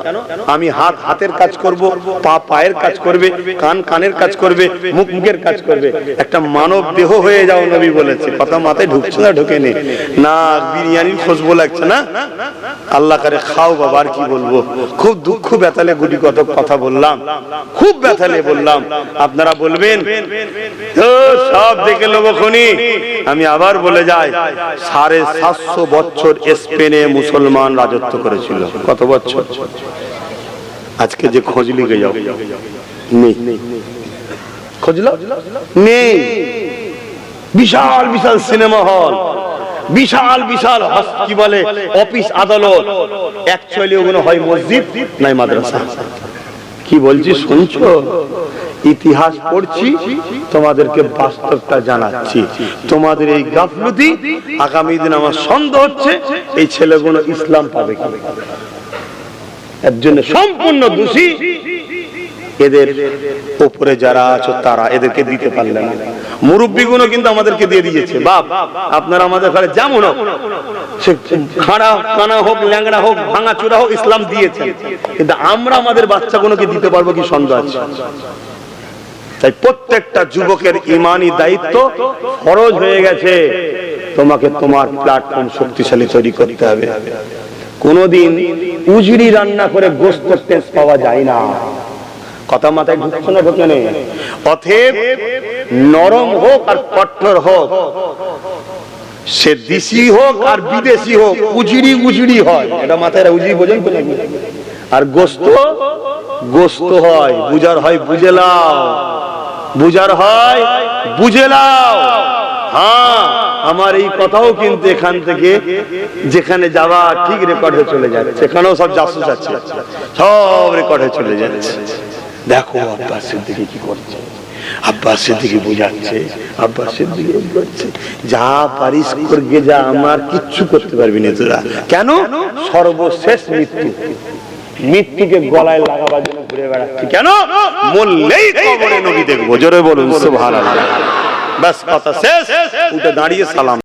আমি হাত হাতের কাজ করব, পা পায়ের কাজ করবে, কান কানের কাজ করবে, মুখ মুখের কাজ করবে। একটা মানব দেহ হয়ে যাও নবী বলেছে। কথা মাথায় ঢুকছে না? ঢোকে নেই না? বিরিয়ানির খুশবু লাগছে না? আল্লাহ করে খাও বাবা, আর কি বলবো। খুব দুঃখ ব্যথালে গুটি কত কথা বললাম, খুব ব্যথালে বললাম। আপনারা বলবেন সব দেখে লোক খনি। আমি আবার বলে যাই, 750 বছর স্পেনে মুসলমান রাজত্ব করেছিল। কত বছর? আজকে যে খোঁজ লিখে যাও, নেই। খোঁজলো নেই। বিশাল বিশাল সিনেমা হল, বিশাল বিশাল কি বলে অফিস আদালত, অ্যাকচুয়ালি ওগুলো হয় মসজিদ নাই মাদ্রাসা। কি বলছি শুনছো? ইতিহাস পড়ছি, তোমাদেরকে বাস্তবটা জানাচ্ছি। তোমাদের এই গাফলতি আগামী দিন আমার সন্দেহ হচ্ছে এই ছেলেগুলো ইসলাম পাবে কি? এর জন্য সম্পূর্ণ দোষী এদের উপরে যারা আছো তারা, এদেরকে দিতে পারলে না। মুরব্বীগুলো কিন্তু আমাদেরকে দিয়ে দিয়েছে। বাপ আপনারা আমাদের ঘরে যেমন হোক, সে খাড়া কানা হোক, ল্যাংড়া হোক, ভাঙা চূড়া হোক, ইসলাম দিয়েছে। কিন্তু আমরা আমাদের বাচ্চাগুলোকে দিতে পারবো কি সন্দেহ আছে। তাই প্রত্যেকটা যুবকের ইমানি দায়িত্ব ফরজ হয়ে গেছে। তোমাকে তোমার প্ল্যাটফর্ম শক্তিশালী তৈরি করতে হবে। কোনদিন উজরি রান্না করে গোশত টেস্ট পাওয়া যায় না। কথা মাথায় ঢুকছে না? ঢোকে নেই? অতএব নরম হোক আর কঠোর হোক, সে দেশি হোক আর বিদেশি হোক, উজরি উজরি হয়। এটা মাথায় উজরি বোঝেন তো নাকি? আর গোশত গোশত হয়, বুজার হয় বুঝে লাও, বুজার হয় বুঝে লাও। হ্যাঁ, আমার এই কথাও কিন্তু এখান থেকে যেখানে যাওয়া ঠিক রেকর্ড হয়ে চলে যাচ্ছে। সেখানেও সব জাসুস আছে, সব রেকর্ড হয়ে চলে যাচ্ছে। দেখো আব্বাস সিদ্দিকী কি করছে, আব্বাস সিদ্দিকী বুঝাচ্ছে, আব্বাস সিদ্দিকী বুঝাচ্ছে। যা পারিস করবে যা, আমার কিচ্ছু করতে পারবি না তোরা। কেন? সর্বশেষ মৃত্যু, মৃত্যুকে গলায় লাগাবার জন্য ঘুরে বেড়াচ্ছি। কেন? মরলেই কবরে নবী দেখবো। জোরে বলুন সুবহানাল্লাহ। ব্যাস কথা শেষ। উঠে দাঁড়িয়ে সালাম।